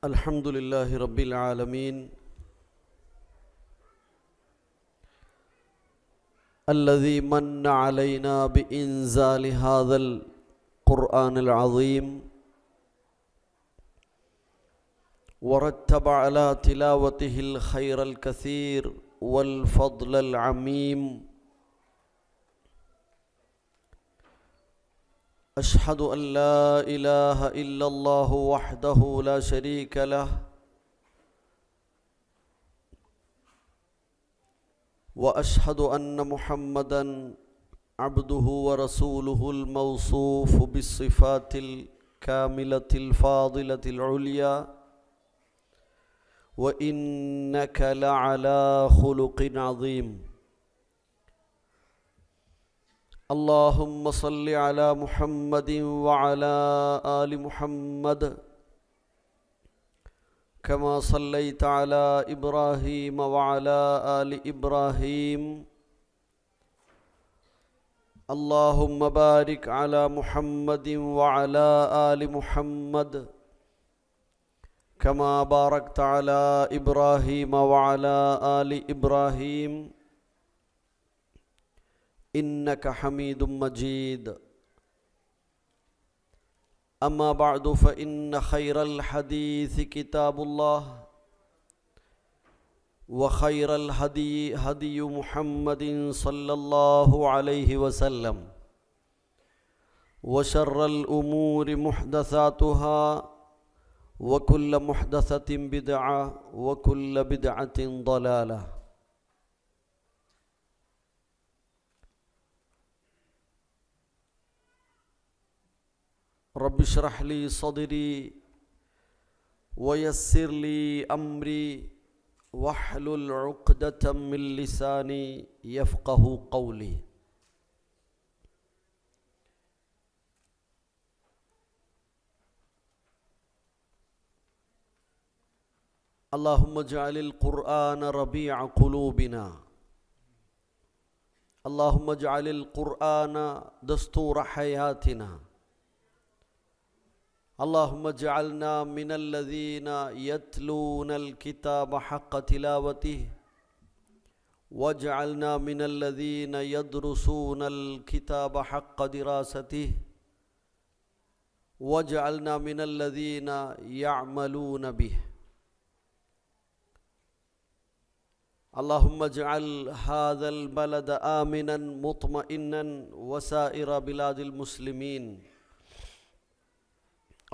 الحمد لله رب العالمين الذي من علينا بإنزال هذا القرآن العظيم ورتب على تلاوته الخير الكثير والفضل العميم. أشهد أن لا إله إلا الله وحده لا شريك له وأشهد أن محمدًا عبده ورسوله الموصوف بالصفات الكاملة الفاضلة العليا وإنك لعلى خلق عظيم. اللهم صل على محمد وعلى آل محمد كما صليت على إبراهيم وعلى آل إبراهيم. اللهم بارك على محمد وعلى آل محمد كما باركت على إبراهيم وعلى آل إبراهيم إنك حميد مجيد. أما بعد فإن خير الحديث كتاب الله وخير الهدي هدي محمد صلى الله عليه وسلم وشر الأمور محدثاتها وكل محدثة بدعة وكل بدعة ضلالة. رب اشرح لي صدري ويسر لي أمري واحلل عقدة من لساني يفقه قولي. اللهم اجعل القرآن ربيع قلوبنا. اللهم اجعل القرآن دستور حياتنا. اللهم اجعلنا من الذين يتلون الكتاب حق تلاوته واجعلنا من الذين يدرسون الكتاب حق دراسته واجعلنا من الذين يعملون به. اللهم اجعل هذا البلد آمنا مطمئنا وسائر بلاد المسلمين.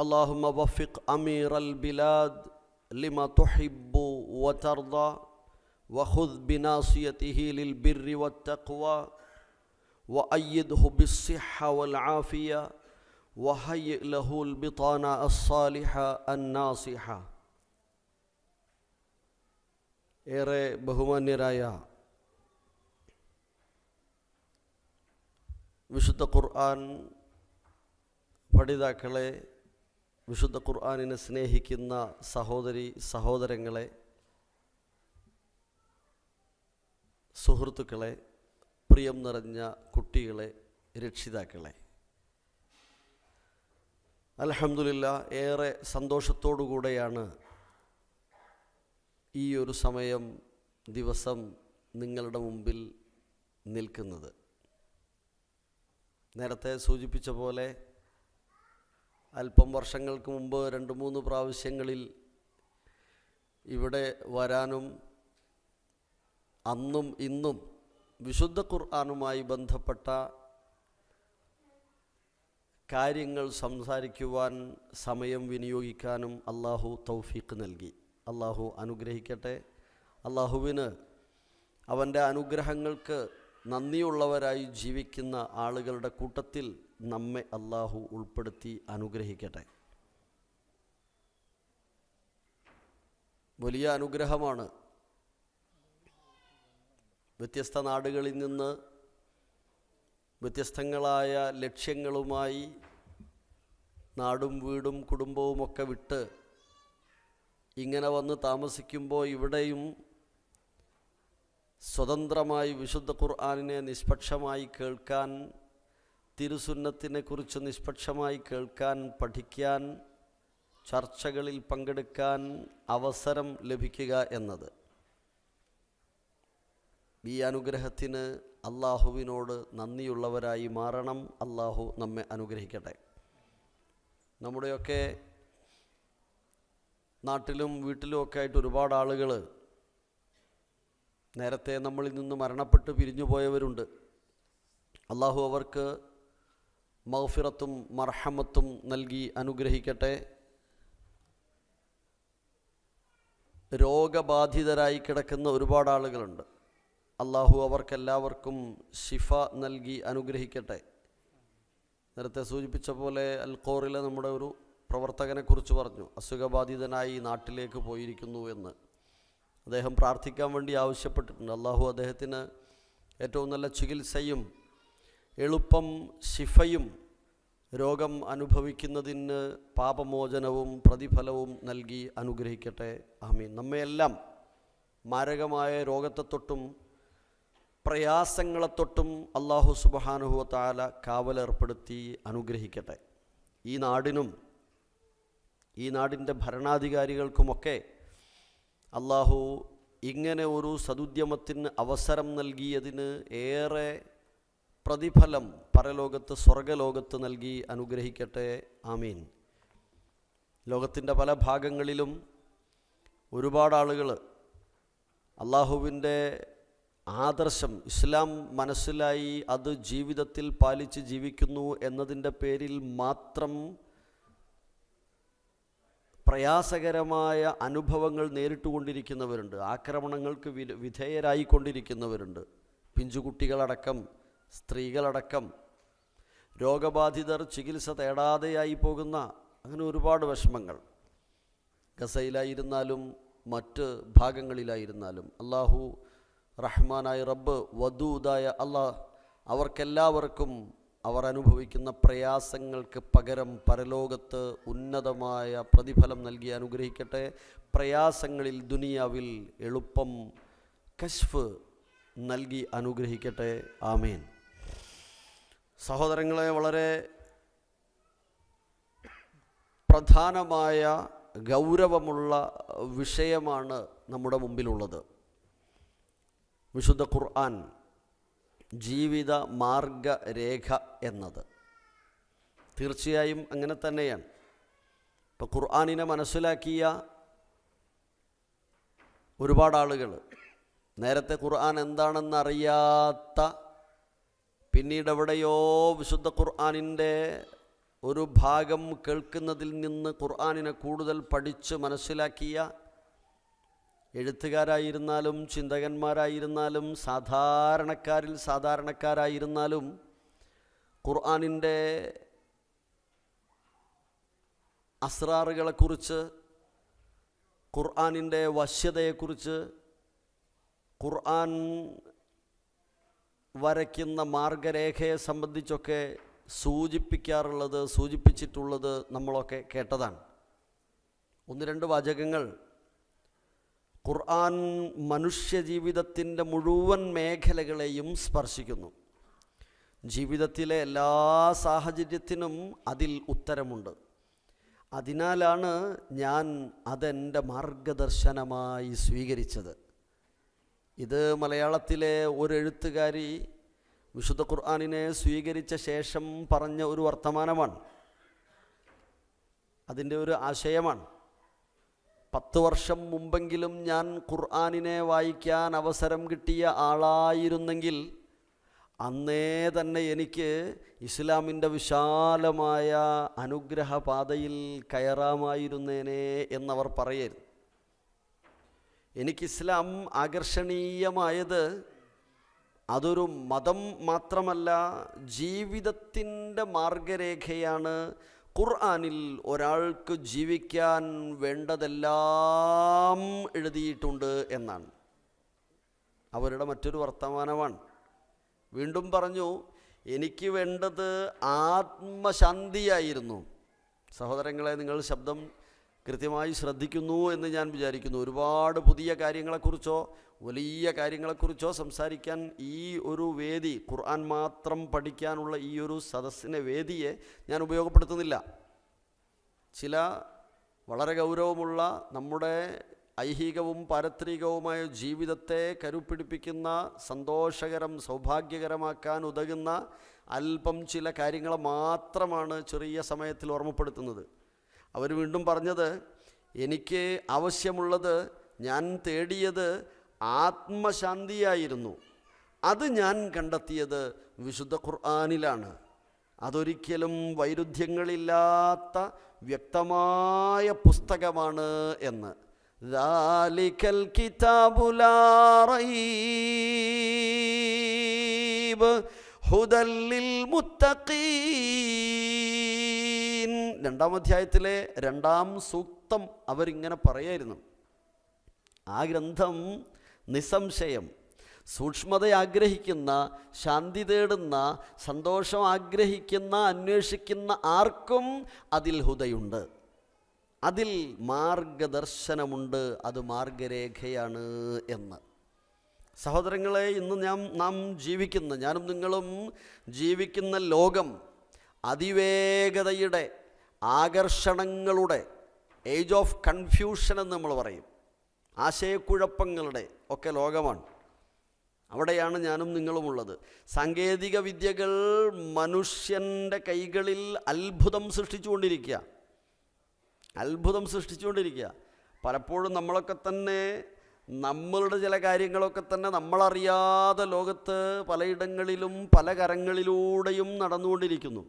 اللهم وفق أمير البلاد لما تحب وترضى وخذ بناصيته للبر والتقوى وأيده بالصحة والعافية وهيئ له البطانة الصالحة الناصحة. ഏറെ ബഹുമാന്യരായ വിശുദ്ധ ഖുർആൻ പഠിതാക്കളെ, വിശുദ്ധ ഖുർആനിനെ സ്നേഹിക്കുന്ന സഹോദരി സഹോദരങ്ങളെ, സുഹൃത്തുക്കളെ, പ്രിയം നിറഞ്ഞ കുട്ടികളെ, രക്ഷിതാക്കളെ, അൽഹംദുലില്ലാ ഏറെ സന്തോഷത്തോടുകൂടെയാണ് ഈ ഒരു സമയം ദിവസം നിങ്ങളുടെ മുമ്പിൽ നിൽക്കുന്നത്. നേരത്തെ സൂചിപ്പിച്ച പോലെ അല്പം വർഷങ്ങൾക്ക് മുമ്പ് 2-3 പ്രാവശ്യങ്ങളിൽ ഇവിടെ വരാനും അന്നും ഇന്നും വിശുദ്ധ ഖുർആനുമായി ബന്ധപ്പെട്ട കാര്യങ്ങൾ സംസാരിക്കുവാൻ സമയം വിനിയോഗിക്കാനും അല്ലാഹു തൗഫീഖ് നൽകി. അല്ലാഹു അനുഗ്രഹിക്കട്ടെ. അല്ലാഹുവിന് അവൻ്റെ അനുഗ്രഹങ്ങൾക്ക് നന്ദിയുള്ളവരായി ജീവിക്കുന്ന ആളുകളുടെ കൂട്ടത്തിൽ നമ്മെ അല്ലാഹു ഉൾപ്പെടുത്തി അനുഗ്രഹിക്കട്ടെ. വലിയ അനുഗ്രഹമാണ് വ്യത്യസ്ത നാടുകളിൽ നിന്ന് വ്യത്യസ്തങ്ങളായ ലക്ഷ്യങ്ങളുമായി നാടും വീടും കുടുംബവുമൊക്കെ വിട്ട് ഇങ്ങനെ വന്ന് താമസിക്കുമ്പോൾ ഇവിടെയും സ്വതന്ത്രമായി വിശുദ്ധ ഖുർആനിനെ നിഷ്പക്ഷമായി കേൾക്കാൻ, തിരുസുന്നത്തിനെക്കുറിച്ച് നിഷ്പക്ഷമായി കേൾക്കാൻ, പഠിക്കാൻ, ചർച്ചകളിൽ പങ്കെടുക്കാൻ അവസരം ലഭിക്കുക എന്നത്. ഈ അനുഗ്രഹത്തിന് അള്ളാഹുവിനോട് നന്ദിയുള്ളവരായി മാറണം. അള്ളാഹു നമ്മെ അനുഗ്രഹിക്കട്ടെ. നമ്മുടെയൊക്കെ നാട്ടിലും വീട്ടിലുമൊക്കെ ആയിട്ട് ഒരുപാട് ആളുകൾ നേരത്തെ നമ്മളിൽ നിന്ന് മരണപ്പെട്ട് പിരിഞ്ഞു പോയവരുണ്ട്. അള്ളാഹു അവർക്ക് മഗ്ഫിറത്തും മർഹമത്തും നൽകി അനുഗ്രഹിക്കട്ടെ. രോഗബാധിതരായി കിടക്കുന്ന ഒരുപാട് ആളുകളുണ്ട്. അള്ളാഹു അവർക്കെല്ലാവർക്കും ശിഫ നൽകി അനുഗ്രഹിക്കട്ടെ. നേരത്തെ സൂചിപ്പിച്ച പോലെ അൽഖോറിലെ നമ്മുടെ ഒരു പ്രവർത്തകനെക്കുറിച്ച് പറഞ്ഞു, അസുഖബാധിതനായി നാട്ടിലേക്ക് പോയിരിക്കുന്നു എന്ന്. അദ്ദേഹം പ്രാർത്ഥിക്കാൻ വേണ്ടി ആവശ്യപ്പെട്ടിട്ടുണ്ട്. അള്ളാഹു അദ്ദേഹത്തിന് ഏറ്റവും നല്ല ചികിത്സയും എളുപ്പം ശിഫയും രോഗം അനുഭവിക്കുന്നതിന് പാപമോചനവും പ്രതിഫലവും നൽകി അനുഗ്രഹിക്കട്ടെ. ആമീൻ. നമ്മയെല്ലാം മാരകമായ രോഗത്തെ തൊട്ടും പ്രയാസങ്ങളെ തൊട്ടും അല്ലാഹു സുബ്ഹാനഹു വ തആല കാവലേർപ്പെടുത്തി അനുഗ്രഹിക്കട്ടെ. ഈ നാടിനും ഈ നാടിൻ്റെ ഭരണാധികാരികൾക്കുമൊക്കെ അല്ലാഹു ഇങ്ങനെ ഒരു സദുദ്യമത്തിന് അവസരം നൽകിയതിന് ഏറെ പ്രതിഫലം പരലോകത്ത് സ്വർഗലോകത്ത് നൽകി അനുഗ്രഹിക്കട്ടെ. ആമീൻ. ലോകത്തിൻ്റെ പല ഭാഗങ്ങളിലും ഒരുപാട് ആളുകൾ അള്ളാഹുവിൻ്റെ ആദർശം ഇസ്ലാം മനസ്സിലായി അത് ജീവിതത്തിൽ പാലിച്ച് ജീവിക്കുന്നു എന്നതിൻ്റെ പേരിൽ മാത്രം പ്രയാസകരമായ അനുഭവങ്ങൾ നേരിട്ടുകൊണ്ടിരിക്കുന്നവരുണ്ട്. ആക്രമണങ്ങൾക്ക് വിധേയരായിക്കൊണ്ടിരിക്കുന്നവരുണ്ട്. പിഞ്ചുകുട്ടികളടക്കം സ്ത്രീകളടക്കം രോഗബാധിതർ ചികിത്സ തേടാതെയായി പോകുന്ന അങ്ങനെ ഒരുപാട് വിഷമങ്ങൾ ഗസയിലായിരുന്നാലും മറ്റ് ഭാഗങ്ങളിലായിരുന്നാലും അള്ളാഹു റഹ്മാനായ റബ്ബ് വദൂദായ അള്ളാഹ് അവർക്കെല്ലാവർക്കും അവർ അനുഭവിക്കുന്ന പ്രയാസങ്ങൾക്ക് പകരം പരലോകത്ത് ഉന്നതമായ പ്രതിഫലം നൽകി അനുഗ്രഹിക്കട്ടെ. പ്രയാസങ്ങളിൽ ദുനിയാവിൽ എളുപ്പം കശ്ഫ് നൽകി അനുഗ്രഹിക്കട്ടെ. ആമീൻ. സഹോദരങ്ങളെ, വളരെ പ്രധാനമായ ഗൗരവമുള്ള വിഷയമാണ് നമ്മുടെ മുമ്പിലുള്ളത്. വിശുദ്ധ ഖുർആൻ ജീവിത മാർഗരേഖ എന്നത് തീർച്ചയായും അങ്ങനെ തന്നെയാണ്. ഇപ്പോൾ ഖുർആനിനെ മനസ്സിലാക്കിയ ഒരുപാട് ആളുകൾ നേരത്തെ ഖുർആൻ എന്താണെന്നറിയാത്ത, പിന്നീട് എവിടെയോ വിശുദ്ധ ഖുർആനിൻ്റെ ഒരു ഭാഗം കേൾക്കുന്നതിൽ നിന്ന് ഖുർആനിനെ കൂടുതൽ പഠിച്ച് മനസ്സിലാക്കിയ എഴുത്തുകാരായിരുന്നാലും ചിന്തകന്മാരായിരുന്നാലും സാധാരണക്കാരിൽ സാധാരണക്കാരായിരുന്നാലും ഖുർആനിൻ്റെ അസ്റാറുകളെക്കുറിച്ച്, ഖുർആനിൻ്റെ വശ്യതയെക്കുറിച്ച്, ഖുർആൻ വരയ്ക്കുന്ന മാർഗരേഖയെ സംബന്ധിച്ചൊക്കെ സൂചിപ്പിച്ചിട്ടുള്ളത് നമ്മളൊക്കെ കേട്ടതാണ്. ഒന്ന് രണ്ട് വാചകങ്ങൾ. ഖുർആൻ മനുഷ്യജീവിതത്തിൻ്റെ മുഴുവൻ മേഖലകളെയും സ്പർശിക്കുന്നു. ജീവിതത്തിലെ എല്ലാ സാഹചര്യത്തിനും അതിൽ ഉത്തരമുണ്ട്. അതിനാലാണ് ഞാൻ അതെൻ്റെ മാർഗദർശനമായി സ്വീകരിച്ചത്. ഇത് മലയാളത്തിലെ ഒരു എഴുത്തുകാരി വിശുദ്ധ ഖുർആനിനെ സ്വീകരിച്ച ശേഷം പറഞ്ഞ ഒരു വർത്തമാനമാണ്. അതിൻ്റെ ഒരു ആശയമാണ്. 10 വർഷം മുമ്പെങ്കിലും ഞാൻ ഖുർആനിനെ വായിക്കാൻ അവസരം കിട്ടിയ ആളായിരുന്നെങ്കിൽ അന്നേ തന്നെ എനിക്ക് ഇസ്ലാമിൻ്റെ വിശാലമായ അനുഗ്രഹപാതയിൽ കയറാമായിരുന്നേനെ എന്നവർ പറയരുത്. എനിക്ക് ഇസ്ലാം ആകർഷണീയമായത് അതൊരു മതം മാത്രമല്ല, ജീവിതത്തിൻ്റെ മാർഗരേഖയാണ്. ഖുർആനിൽ ഒരാൾക്ക് ജീവിക്കാൻ വേണ്ടതെല്ലാം എഴുതിയിട്ടുണ്ട് എന്നാണ് അവരുടെ മറ്റൊരു വർത്തമാനമാണ്. വീണ്ടും പറഞ്ഞു, എനിക്ക് വേണ്ടത് ആത്മശാന്തിയായിരുന്നു. സഹോദരങ്ങളെ, നിങ്ങൾ ശബ്ദം കൃത്യമായി ശ്രദ്ധിക്കുന്നു എന്ന് ഞാൻ വിചാരിക്കുന്നു. ഒരുപാട് പുതിയ കാര്യങ്ങളെക്കുറിച്ചോ വലിയ കാര്യങ്ങളെക്കുറിച്ചോ സംസാരിക്കാൻ ഈ ഒരു വേദി, ഖുർആൻ മാത്രം പഠിക്കാനുള്ള ഈ ഒരു സദസ്സിനെ, വേദിയെ ഞാൻ ഉപയോഗപ്പെടുത്തുന്നില്ല. ചില വളരെ ഗൗരവമുള്ള നമ്മുടെ ഐഹികവും പാരത്രികവുമായ ജീവിതത്തെ കരുപ്പിടിപ്പിക്കുന്ന, സന്തോഷകരം സൗഭാഗ്യകരമാക്കാൻ ഉതകുന്ന അല്പം ചില കാര്യങ്ങൾ മാത്രമാണ് ചെറിയ സമയത്തിൽ ഓർമ്മപ്പെടുത്തുന്നത്. അവർ വീണ്ടും പറഞ്ഞത്, എനിക്ക് ആവശ്യമുള്ളത്, ഞാൻ തേടിയത് ആത്മശാന്തിയായിരുന്നു. അത് ഞാൻ കണ്ടെത്തിയത് വിശുദ്ധ ഖുർആനിലാണ്. അതൊരിക്കലും വൈരുദ്ധ്യങ്ങളില്ലാത്ത വ്യക്തമായ പുസ്തകമാണ് എന്ന്. ദാലികൽ കിതാബു ലാ റൈബ് ഹുദൽ ലിൽ മുത്തഖീൻ. 2-ാം അധ്യായത്തിലെ 2-ാം സൂക്തം അവരിങ്ങനെ പറയായിരുന്നു. ആ ഗ്രന്ഥം നിസ്സംശയം സൂക്ഷ്മത ആഗ്രഹിക്കുന്ന, ശാന്തി തേടുന്ന, സന്തോഷം ആഗ്രഹിക്കുന്ന, അന്വേഷിക്കുന്ന ആർക്കും അതിൽ ഹുദയുണ്ട്, അതിൽ മാർഗദർശനമുണ്ട്, അത് മാർഗരേഖയാണ് എന്ന്. സഹോദരങ്ങളെ, ഇന്ന് നാം ജീവിക്കുന്ന, ഞാനും നിങ്ങളും ജീവിക്കുന്ന ലോകം അതിവേഗതയുടെ, ആകർഷണങ്ങളുടെ, ഏജ് ഓഫ് കൺഫ്യൂഷൻ എന്ന് നമ്മൾ പറയും, ആശയക്കുഴപ്പങ്ങളുടെ ഒക്കെ ലോകമാണ്. അവിടെയാണ് ഞാനും നിങ്ങളുമുള്ളത്. സാങ്കേതിക വിദ്യകൾ മനുഷ്യൻ്റെ കൈകളിൽ അത്ഭുതം സൃഷ്ടിച്ചുകൊണ്ടിരിക്കുക. പലപ്പോഴും നമ്മളൊക്കെ തന്നെ നമ്മളുടെ ചില കാര്യങ്ങളൊക്കെ തന്നെ നമ്മളറിയാതെ ലോകത്ത് പലയിടങ്ങളിലും പല കരങ്ങളിലൂടെയും നടന്നുകൊണ്ടിരിക്കുന്നു.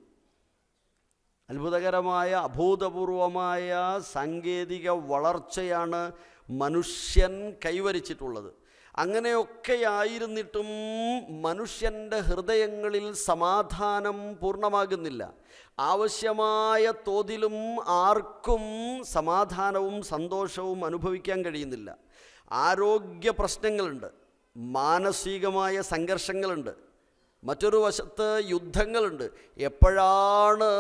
അത്ഭുതകരമായ, അഭൂതപൂർവമായ സാങ്കേതിക വളർച്ചയാണ് മനുഷ്യൻ കൈവരിച്ചിട്ടുള്ളത്. അങ്ങനെയൊക്കെയായിരുന്നിട്ടും മനുഷ്യൻ്റെ ഹൃദയങ്ങളിൽ സമാധാനം പൂർണ്ണമാകുന്നില്ല. ആവശ്യമായ തോതിലും ആർക്കും സമാധാനവും സന്തോഷവും അനുഭവിക്കാൻ കഴിയുന്നില്ല. ആരോഗ്യ പ്രശ്നങ്ങളുണ്ട്, മാനസികമായ സംഘർഷങ്ങളുണ്ട്, മറ്റൊരു വശത്ത് യുദ്ധങ്ങളുണ്ട്. എപ്പോഴാണ്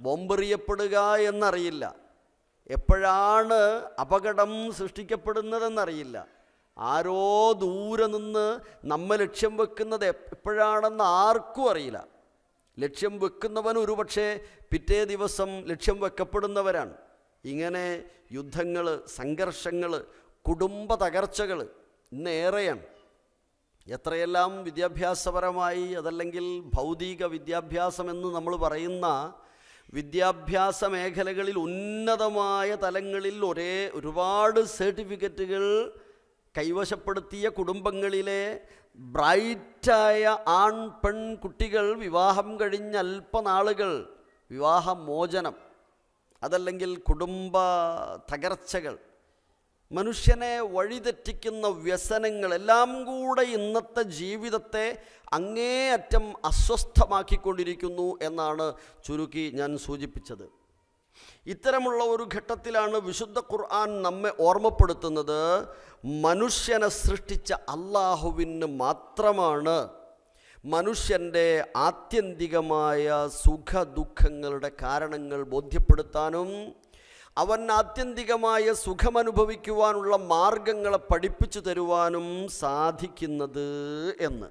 ബോംബെറിയപ്പെടുക എന്നറിയില്ല, എപ്പോഴാണ് അപകടം സൃഷ്ടിക്കപ്പെടുന്നതെന്നറിയില്ല. ആരോ ദൂരെ നിന്ന് നമ്മെ ലക്ഷ്യം വെക്കുന്നത് എപ്പോഴാണെന്ന് ആർക്കും അറിയില്ല. ലക്ഷ്യം വെക്കുന്നവൻ ഒരുപക്ഷെ പിറ്റേ ദിവസം ലക്ഷ്യം വെക്കപ്പെടുന്നവരാണ്. ഇങ്ങനെ യുദ്ധങ്ങൾ, സംഘർഷങ്ങൾ, കുടുംബ തകർച്ചകൾ ഇന്നേറെയാണ്. എത്രയെല്ലാം വിദ്യാഭ്യാസപരമായി, അതല്ലെങ്കിൽ ഭൗതിക വിദ്യാഭ്യാസമെന്ന് നമ്മൾ പറയുന്ന വിദ്യാഭ്യാസ മേഖലകളിൽ ഉന്നതമായ തലങ്ങളിൽ ഒരുപാട് സർട്ടിഫിക്കറ്റുകൾ കൈവശപ്പെടുത്തിയ കുടുംബങ്ങളിലെ ബ്രൈറ്റായ ആൺ പെൺ കുട്ടികൾ വിവാഹം കഴിഞ്ഞ അല്പനാളുകൾ വിവാഹമോചനം, അതല്ലെങ്കിൽ കുടുംബ തകർച്ചകൾ, മനുഷ്യനെ വഴിതെറ്റിക്കുന്ന വ്യസനങ്ങൾ എല്ലാം കൂടെ ഇന്നത്തെ ജീവിതത്തെ അങ്ങേയറ്റം അസ്വസ്ഥമാക്കിക്കൊണ്ടിരിക്കുന്നു എന്നാണ് ചുരുക്കി ഞാൻ സൂചിപ്പിച്ചത്. ഇത്തരമുള്ള ഒരു ഘട്ടത്തിലാണ് വിശുദ്ധ ഖുർആൻ നമ്മെ ഓർമ്മപ്പെടുത്തുന്നത്, മനുഷ്യനെ സൃഷ്ടിച്ച അല്ലാഹുവിന് മാത്രമാണ് മനുഷ്യൻ്റെ ആത്യന്തികമായ സുഖദുഃഖങ്ങളുടെ കാരണങ്ങൾ ബോധ്യപ്പെടുത്താനും അവൻ ആത്യന്തികമായ സുഖമനുഭവിക്കുവാനുള്ള മാർഗങ്ങളെ പഠിപ്പിച്ചു തരുവാനും സാധിക്കുന്നത് എന്ന്.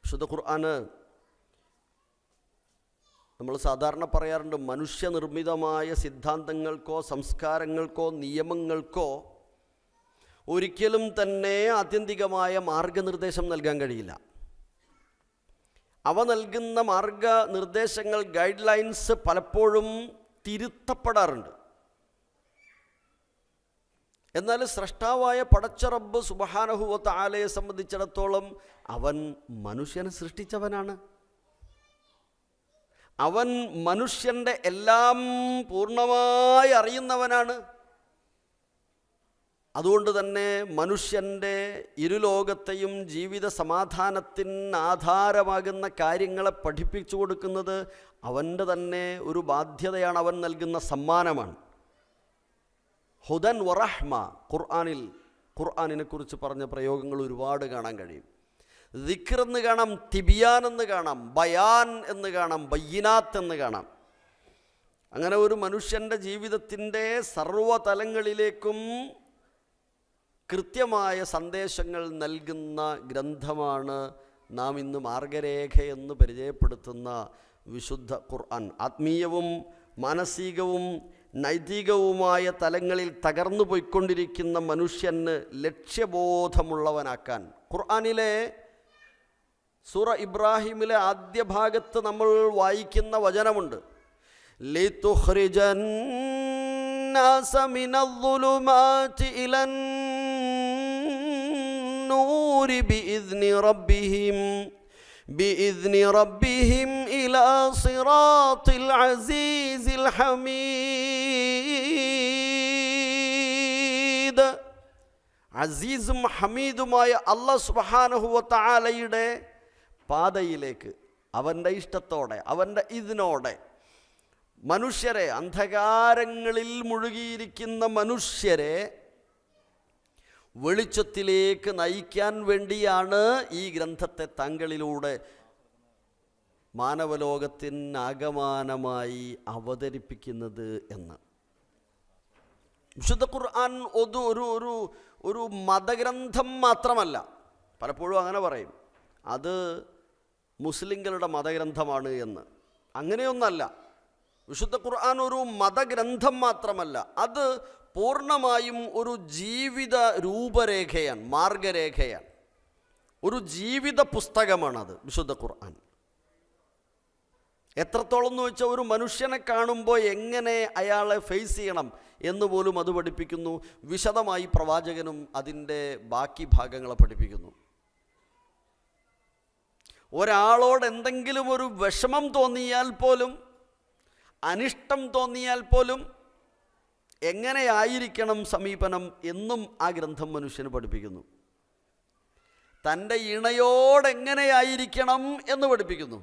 വിശുദ്ധ ഖുർആന് നമ്മൾ സാധാരണ പറയാറുണ്ട്, മനുഷ്യനിർമ്മിതമായ സിദ്ധാന്തങ്ങൾക്കോ സംസ്കാരങ്ങൾക്കോ നിയമങ്ങൾക്കോ ഒരിക്കലും തന്നെ ആത്യന്തികമായ മാർഗനിർദ്ദേശം നൽകാൻ കഴിയില്ല. അവ നൽകുന്ന മാർഗനിർദ്ദേശങ്ങൾ, ഗൈഡ് ലൈൻസ് പലപ്പോഴും തിരുത്തപ്പെടാറുണ്ട്. എന്നാൽ സ്രഷ്ടാവായ പടച്ച റബ്ബ് സുബ്ഹാനഹു വ തആലയെ സംബന്ധിച്ചിടത്തോളം അവൻ മനുഷ്യനെ സൃഷ്ടിച്ചവനാണ്. അവൻ മനുഷ്യൻ്റെ എല്ലാം പൂർണ്ണമായി അറിയുന്നവനാണ്. അതുകൊണ്ട് തന്നെ മനുഷ്യൻ്റെ ഇരുലോകത്തെയും ജീവിത സമാധാനത്തിന് ആധാരമാകുന്ന കാര്യങ്ങളെ പഠിപ്പിച്ചു കൊടുക്കുന്നത് അവൻ്റെ തന്നെ ഒരു ബാധ്യതയാണ്, അവൻ നൽകുന്ന സമ്മാനമാണ്. ഹുദൻ വറഹ്മ, ഖുർആനിനെ കുറിച്ച് പറഞ്ഞ പ്രയോഗങ്ങൾ ഒരുപാട് കാണാൻ കഴിയും. ദിക്ർ എന്ന് കാണാം, തിബിയാൻ എന്ന് കാണാം, ബയാൻ എന്ന് കാണാം, ബയ്യിനാത്ത് എന്ന് കാണാം. അങ്ങനെ ഒരു മനുഷ്യൻ്റെ ജീവിതത്തിൻ്റെ സർവ്വതലങ്ങളിലേക്കും കൃത്യമായ സന്ദേശങ്ങൾ നൽകുന്ന ഗ്രന്ഥമാണ് നാം ഇന്ന് മാർഗരേഖ എന്ന് പരിചയപ്പെടുത്തുന്ന വിശുദ്ധ ഖുർആൻ. ആത്മീയവും മാനസികവും നൈതികവുമായ തലങ്ങളിൽ തകർന്നു പോയിക്കൊണ്ടിരിക്കുന്ന മനുഷ്യന് ലക്ഷ്യബോധമുള്ളവനാക്കാൻ ഖുർആനിലെ സൂറ ഇബ്രാഹിമിലെ ആദ്യ ഭാഗത്ത് നമ്മൾ വായിക്കുന്ന വചനമുണ്ട്. ലിതുഖ്രിജന്നാസ മിനദ്ദുലുമാതി ഇലന്നൂരി ബിഇذن ربهم إلى صراط العزيز الحميد. അസീസും ഹമീദുമായ അല്ലാഹു സുബ്ഹാനഹു വ തആലയുടെ പാതയിലേക്ക് അവൻ്റെ ഇഷ്ടത്തോടെ അവൻ്റെ ഇതിനോടെ മനുഷ്യരെ, അന്ധകാരങ്ങളിൽ മുഴുകിയിരിക്കുന്ന മനുഷ്യരെ വെളിച്ചത്തിലേക്ക് നയിക്കാൻ വേണ്ടിയാണ് ഈ ഗ്രന്ഥത്തെ താങ്കളിലൂടെ മാനവലോകത്തിനാകമാനമായി അവതരിപ്പിക്കുന്നത് എന്ന്. വിശുദ്ധ ഖുർആൻ ഒരു മതഗ്രന്ഥം മാത്രമല്ല. പലപ്പോഴും അങ്ങനെ പറയും, അത് മുസ്ലിങ്ങളുടെ മതഗ്രന്ഥമാണ് എന്ന്. അങ്ങനെയൊന്നല്ല. വിശുദ്ധ ഖുർആൻ ഒരു മതഗ്രന്ഥം മാത്രമല്ല, അത് പൂർണ്ണമായും ഒരു ജീവിത രൂപരേഖയാണ്, മാർഗരേഖയാണ്, ഒരു ജീവിത പുസ്തകമാണത് വിശുദ്ധ ഖുർആൻ. എത്രത്തോളം എന്ന് വെച്ചാൽ ഒരു മനുഷ്യനെ കാണുമ്പോൾ എങ്ങനെ അയാളെ ഫേസ് ചെയ്യണം എന്ന് പോലും അത് പഠിപ്പിക്കുന്നു. വിശദമായി പ്രവാചകനും അതിൻ്റെ ബാക്കി ഭാഗങ്ങളെ പഠിപ്പിക്കുന്നു. ഒരാളോട് എന്തെങ്കിലും ഒരു വിഷമം തോന്നിയാൽ പോലും, അനിഷ്ടം തോന്നിയാൽ പോലും എങ്ങനെയായിരിക്കണം സമീപനം എന്നും ആ ഗ്രന്ഥം മനുഷ്യന് പഠിപ്പിക്കുന്നു. തൻ്റെ ഇണയോടെങ്ങനെയായിരിക്കണം എന്ന് പഠിപ്പിക്കുന്നു.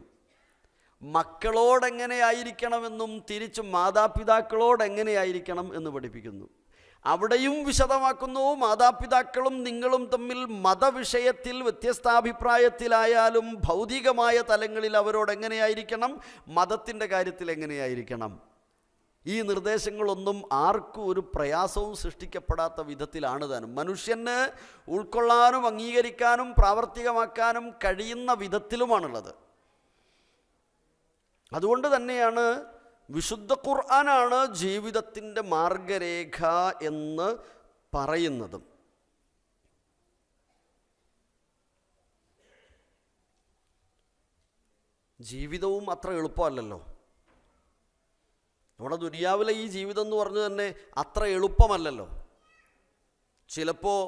മക്കളോടെങ്ങനെയായിരിക്കണമെന്നും തിരിച്ചു മാതാപിതാക്കളോടെങ്ങനെയായിരിക്കണം എന്ന് പഠിപ്പിക്കുന്നു. അവിടെയും വിശദമാക്കുന്നു. മാതാപിതാക്കളും നിങ്ങളും തമ്മിൽ മതവിഷയത്തിൽ വ്യത്യസ്താഭിപ്രായത്തിലായാലും ഭൗതികമായ തലങ്ങളിൽ അവരോട് എങ്ങനെയായിരിക്കണം, മതത്തിൻ്റെ കാര്യത്തിൽ എങ്ങനെയായിരിക്കണം. ഈ നിർദ്ദേശങ്ങളൊന്നും ആർക്കും ഒരു പ്രയാസവും സൃഷ്ടിക്കപ്പെടാത്ത വിധത്തിലാണ് താനും മനുഷ്യന് ഉൾക്കൊള്ളാനും അംഗീകരിക്കാനും പ്രാവർത്തികമാക്കാനും കഴിയുന്ന വിധത്തിലുമാണുള്ളത്. അതുകൊണ്ട് തന്നെയാണ് വിശുദ്ധ ഖുർആനാണ് ജീവിതത്തിൻ്റെ മാർഗരേഖ എന്ന് പറയുന്നതും. ജീവിതവും അത്ര എളുപ്പമല്ലല്ലോ. നമ്മുടെ ദുനിയാവിലെ ഈ ജീവിതം എന്ന് പറഞ്ഞു തന്നെ അത്ര എളുപ്പമല്ലല്ലോ. ചിലപ്പോൾ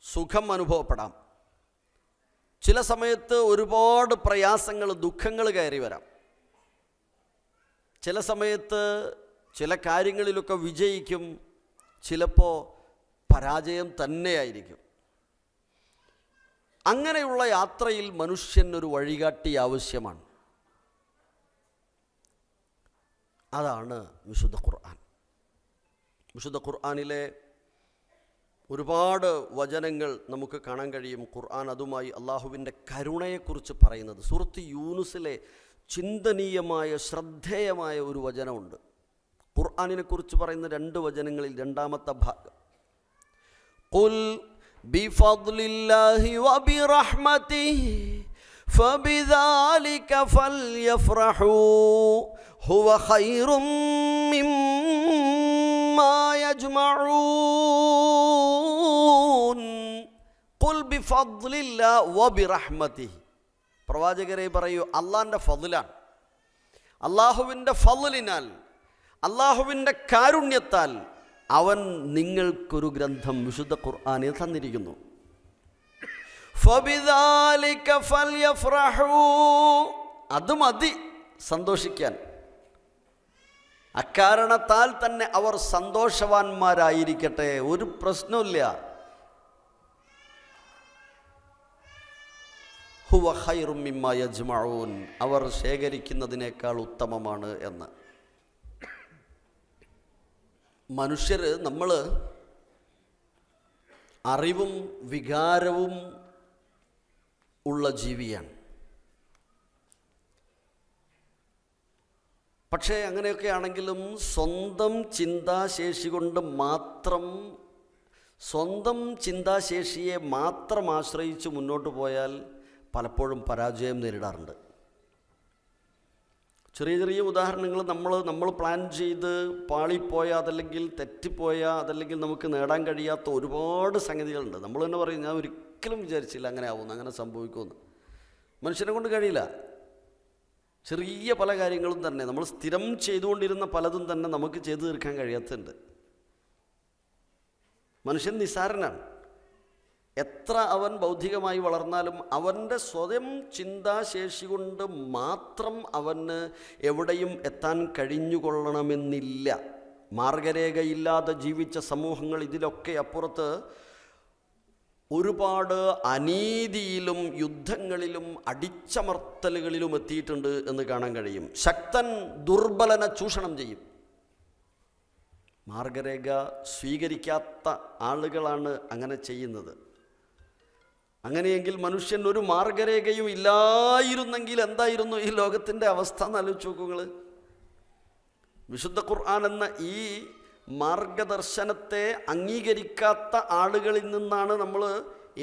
സുഖം അനുഭവപ്പെടാം, ചില സമയത്ത് ഒരുപാട് പ്രയാസങ്ങൾ, ദുഃഖങ്ങൾ കയറി വരാം. ചില സമയത്ത് ചില കാര്യങ്ങളിലൊക്കെ വിജയിക്കും, ചിലപ്പോൾ പരാജയം തന്നെയായിരിക്കും. അങ്ങനെയുള്ള യാത്രയിൽ മനുഷ്യനൊരു വഴികാട്ടി ആവശ്യമാണ്. അതാണ് വിശുദ്ധ ഖുർആൻ. വിശുദ്ധ ഖുർആനിലെ ഒരുപാട് വചനങ്ങൾ നമുക്ക് കാണാൻ കഴിയും. ഖുർആൻ അതുമായി അള്ളാഹുവിൻ്റെ കരുണയെക്കുറിച്ച് പറയുന്നത്. സൂറത്ത് യൂനുസിലെ ചിന്തനീയമായ ശ്രദ്ധേയമായ ഒരു വചനമുണ്ട്. ഖുർആനിനെ കുറിച്ച് പറയുന്ന 2 വചനങ്ങളിൽ രണ്ടാമത്തെ ഭാഗം, ഖുൽ ബിഫദ്ലില്ലാഹി വബിറഹ്മതിഹി ഫബിദാലിക ഫൽയഫ്റഹൂ ഹുവ ഖൈറും മിമ്മാ യജ്മഊൻ. ഖുൽ ബിഫദ്ലില്ലാഹി വബിറഹ്മതിഹി. പ്രവാചകരെ പറയൂ, അള്ളാഹിൻ്റെ ഫദ്ലാണ്, അള്ളാഹുവിൻ്റെ ഫദ്ലിനാൽ, അള്ളാഹുവിൻ്റെ കാരുണ്യത്താൽ അവൻ നിങ്ങൾക്കൊരു ഗ്രന്ഥം വിശുദ്ധ ഖുർആനിൽ തന്നിരിക്കുന്നു. ഫബിദാലിക ഫൽയഫ്റഹൂ. അത് മതി സന്തോഷിക്കാൻ. അക്കാരണത്താൽ തന്നെ അവർ സന്തോഷവാന്മാരായിരിക്കട്ടെ. ഒരു പ്രശ്നമില്ല. ഹുവ ഖൈറും മിമ്മാ യജ്മഊൻ. അവർ ശേഖരിക്കുന്നതിനേക്കാൾ ഉത്തമമാണ് എന്ന്. മനുഷ്യർ, നമ്മൾ അറിവും വികാരവും ഉള്ള ജീവിയാണ്. പക്ഷേ അങ്ങനെയൊക്കെ ആണെങ്കിലും സ്വന്തം ചിന്താശേഷി കൊണ്ട് മാത്രം, സ്വന്തം ചിന്താശേഷിയെ മാത്രം ആശ്രയിച്ച് മുന്നോട്ട് പോയാൽ പലപ്പോഴും പരാജയം നേരിടാറുണ്ട്. ചെറിയ ചെറിയ ഉദാഹരണങ്ങൾ നമ്മൾ പ്ലാൻ ചെയ്ത് പാളിപ്പോയ, അതല്ലെങ്കിൽ തെറ്റിപ്പോയ, അതല്ലെങ്കിൽ നമുക്ക് നേടാൻ കഴിയാത്ത ഒരുപാട് സംഗതികളുണ്ട്. നമ്മൾ തന്നെ പറയും, ഞാൻ ഒരിക്കലും വിചാരിച്ചില്ല അങ്ങനെ ആവുമെന്ന്, അങ്ങനെ സംഭവിക്കുമെന്ന്. മനുഷ്യനെ കൊണ്ട് കഴിയില്ല. ചെറിയ പല കാര്യങ്ങളും തന്നെ നമ്മൾ സ്ഥിരം ചെയ്തുകൊണ്ടിരുന്ന പലതും തന്നെ നമുക്ക് ചെയ്തു തീർക്കാൻ കഴിയാത്തുണ്ട്. മനുഷ്യൻ നിസ്സാരനാണ്. എത്ര അവൻ ബൗദ്ധികമായി വളർന്നാലും അവൻ്റെ സ്വയം ചിന്താശേഷി കൊണ്ട് മാത്രം അവന് എവിടെയും എത്താൻ കഴിഞ്ഞുകൊള്ളണമെന്നില്ല. മാർഗരേഖയില്ലാതെ ജീവിച്ച സമൂഹങ്ങൾ ഇതിലൊക്കെ അപ്പുറത്ത് ഒരുപാട് അനീതിയിലും യുദ്ധങ്ങളിലും അടിച്ചമർത്തലുകളിലും എത്തിയിട്ടുണ്ട് എന്ന് കാണാൻ കഴിയും. ശക്തൻ ദുർബലനെ ചൂഷണം ചെയ്യും. മാർഗരേഖ സ്വീകരിക്കാത്ത ആളുകളാണ് അങ്ങനെ ചെയ്യുന്നത്. അങ്ങനെയെങ്കിൽ മനുഷ്യൻ ഒരു മാർഗരേഖയും ഇല്ലായിരുന്നെങ്കിൽ എന്തായിരുന്നു ഈ ലോകത്തിൻ്റെ അവസ്ഥ എന്ന് ആലോചിച്ച് നോക്കുങ്ങൾ. വിശുദ്ധ ഖുർആൻ എന്ന ഈ മാർഗദർശനത്തെ അംഗീകരിക്കാത്ത ആളുകളിൽ നിന്നാണ് നമ്മൾ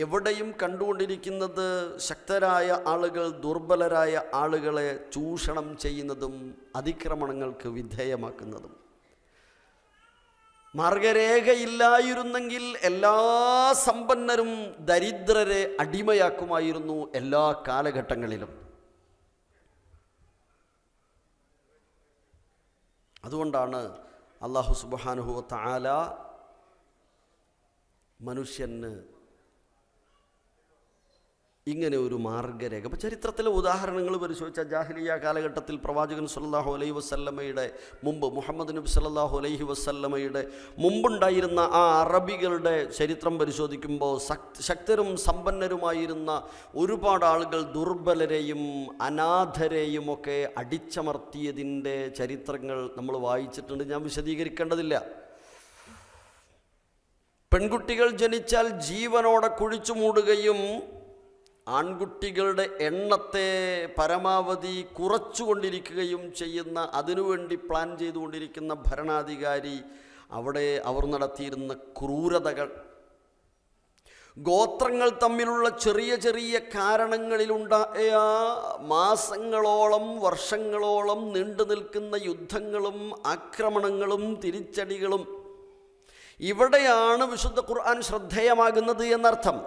എവിടെയും കണ്ടുകൊണ്ടിരിക്കുന്നത് ശക്തരായ ആളുകൾ ദുർബലരായ ആളുകളെ ചൂഷണം ചെയ്യുന്നതും അതിക്രമണങ്ങൾക്ക് വിധേയമാക്കുന്നതും. മാർഗരേഖയില്ലായിരുന്നെങ്കിൽ എല്ലാ സമ്പന്നരും ദരിദ്രരെ അടിമയാക്കുമായിരുന്നു എല്ലാ കാലഘട്ടങ്ങളിലും. അതുകൊണ്ടാണ് അല്ലാഹു സുബ്ഹാനഹു വ തആല മനുഷ്യന് ഇങ്ങനെ ഒരു മാർഗരേഖ. അപ്പോൾ ചരിത്രത്തിലെ ഉദാഹരണങ്ങൾ പരിശോധിച്ചാൽ ജാഹിലിയ കാലഘട്ടത്തിൽ പ്രവാചകൻ സല്ലല്ലാഹു അലൈഹി വസല്ലമയുടെ മുമ്പ്, മുഹമ്മദ് നബി സല്ലല്ലാഹു അലൈഹി വസല്ലമയുടെ മുമ്പുണ്ടായിരുന്ന ആ അറബികളുടെ ചരിത്രം പരിശോധിക്കുമ്പോൾ ശക്തരും സമ്പന്നരുമായിരുന്ന ഒരുപാട് ആളുകൾ ദുർബലരെയും അനാഥരെയും ഒക്കെ അടിച്ചമർത്തിയതിൻ്റെ ചരിത്രങ്ങൾ നമ്മൾ വായിച്ചിട്ടുണ്ട്. ഞാൻ വിശദീകരിക്കേണ്ടതില്ല. പെൺകുട്ടികൾ ജനിച്ചാൽ ജീവനോടെ കുഴിച്ചു മൂടുകയും ആൺകുട്ടികളുടെ എണ്ണത്തെ പരമാവധി കുറച്ചുകൊണ്ടിരിക്കുകയും ചെയ്യുന്ന, അതിനുവേണ്ടി പ്ലാൻ ചെയ്തുകൊണ്ടിരിക്കുന്ന ഭരണാധികാരി അവിടെ അവർ നടത്തിയിരുന്ന ക്രൂരതകൾ, ഗോത്രങ്ങൾ തമ്മിലുള്ള ചെറിയ ചെറിയ കാരണങ്ങളിലുണ്ടായ മാസങ്ങളോളം വർഷങ്ങളോളം നീണ്ടു നിൽക്കുന്ന യുദ്ധങ്ങളും ആക്രമണങ്ങളും തിരിച്ചടികളും, ഇവിടെയാണ് വിശുദ്ധ ഖുർആൻ ശ്രദ്ധേയമാകുന്നത് എന്നർത്ഥം.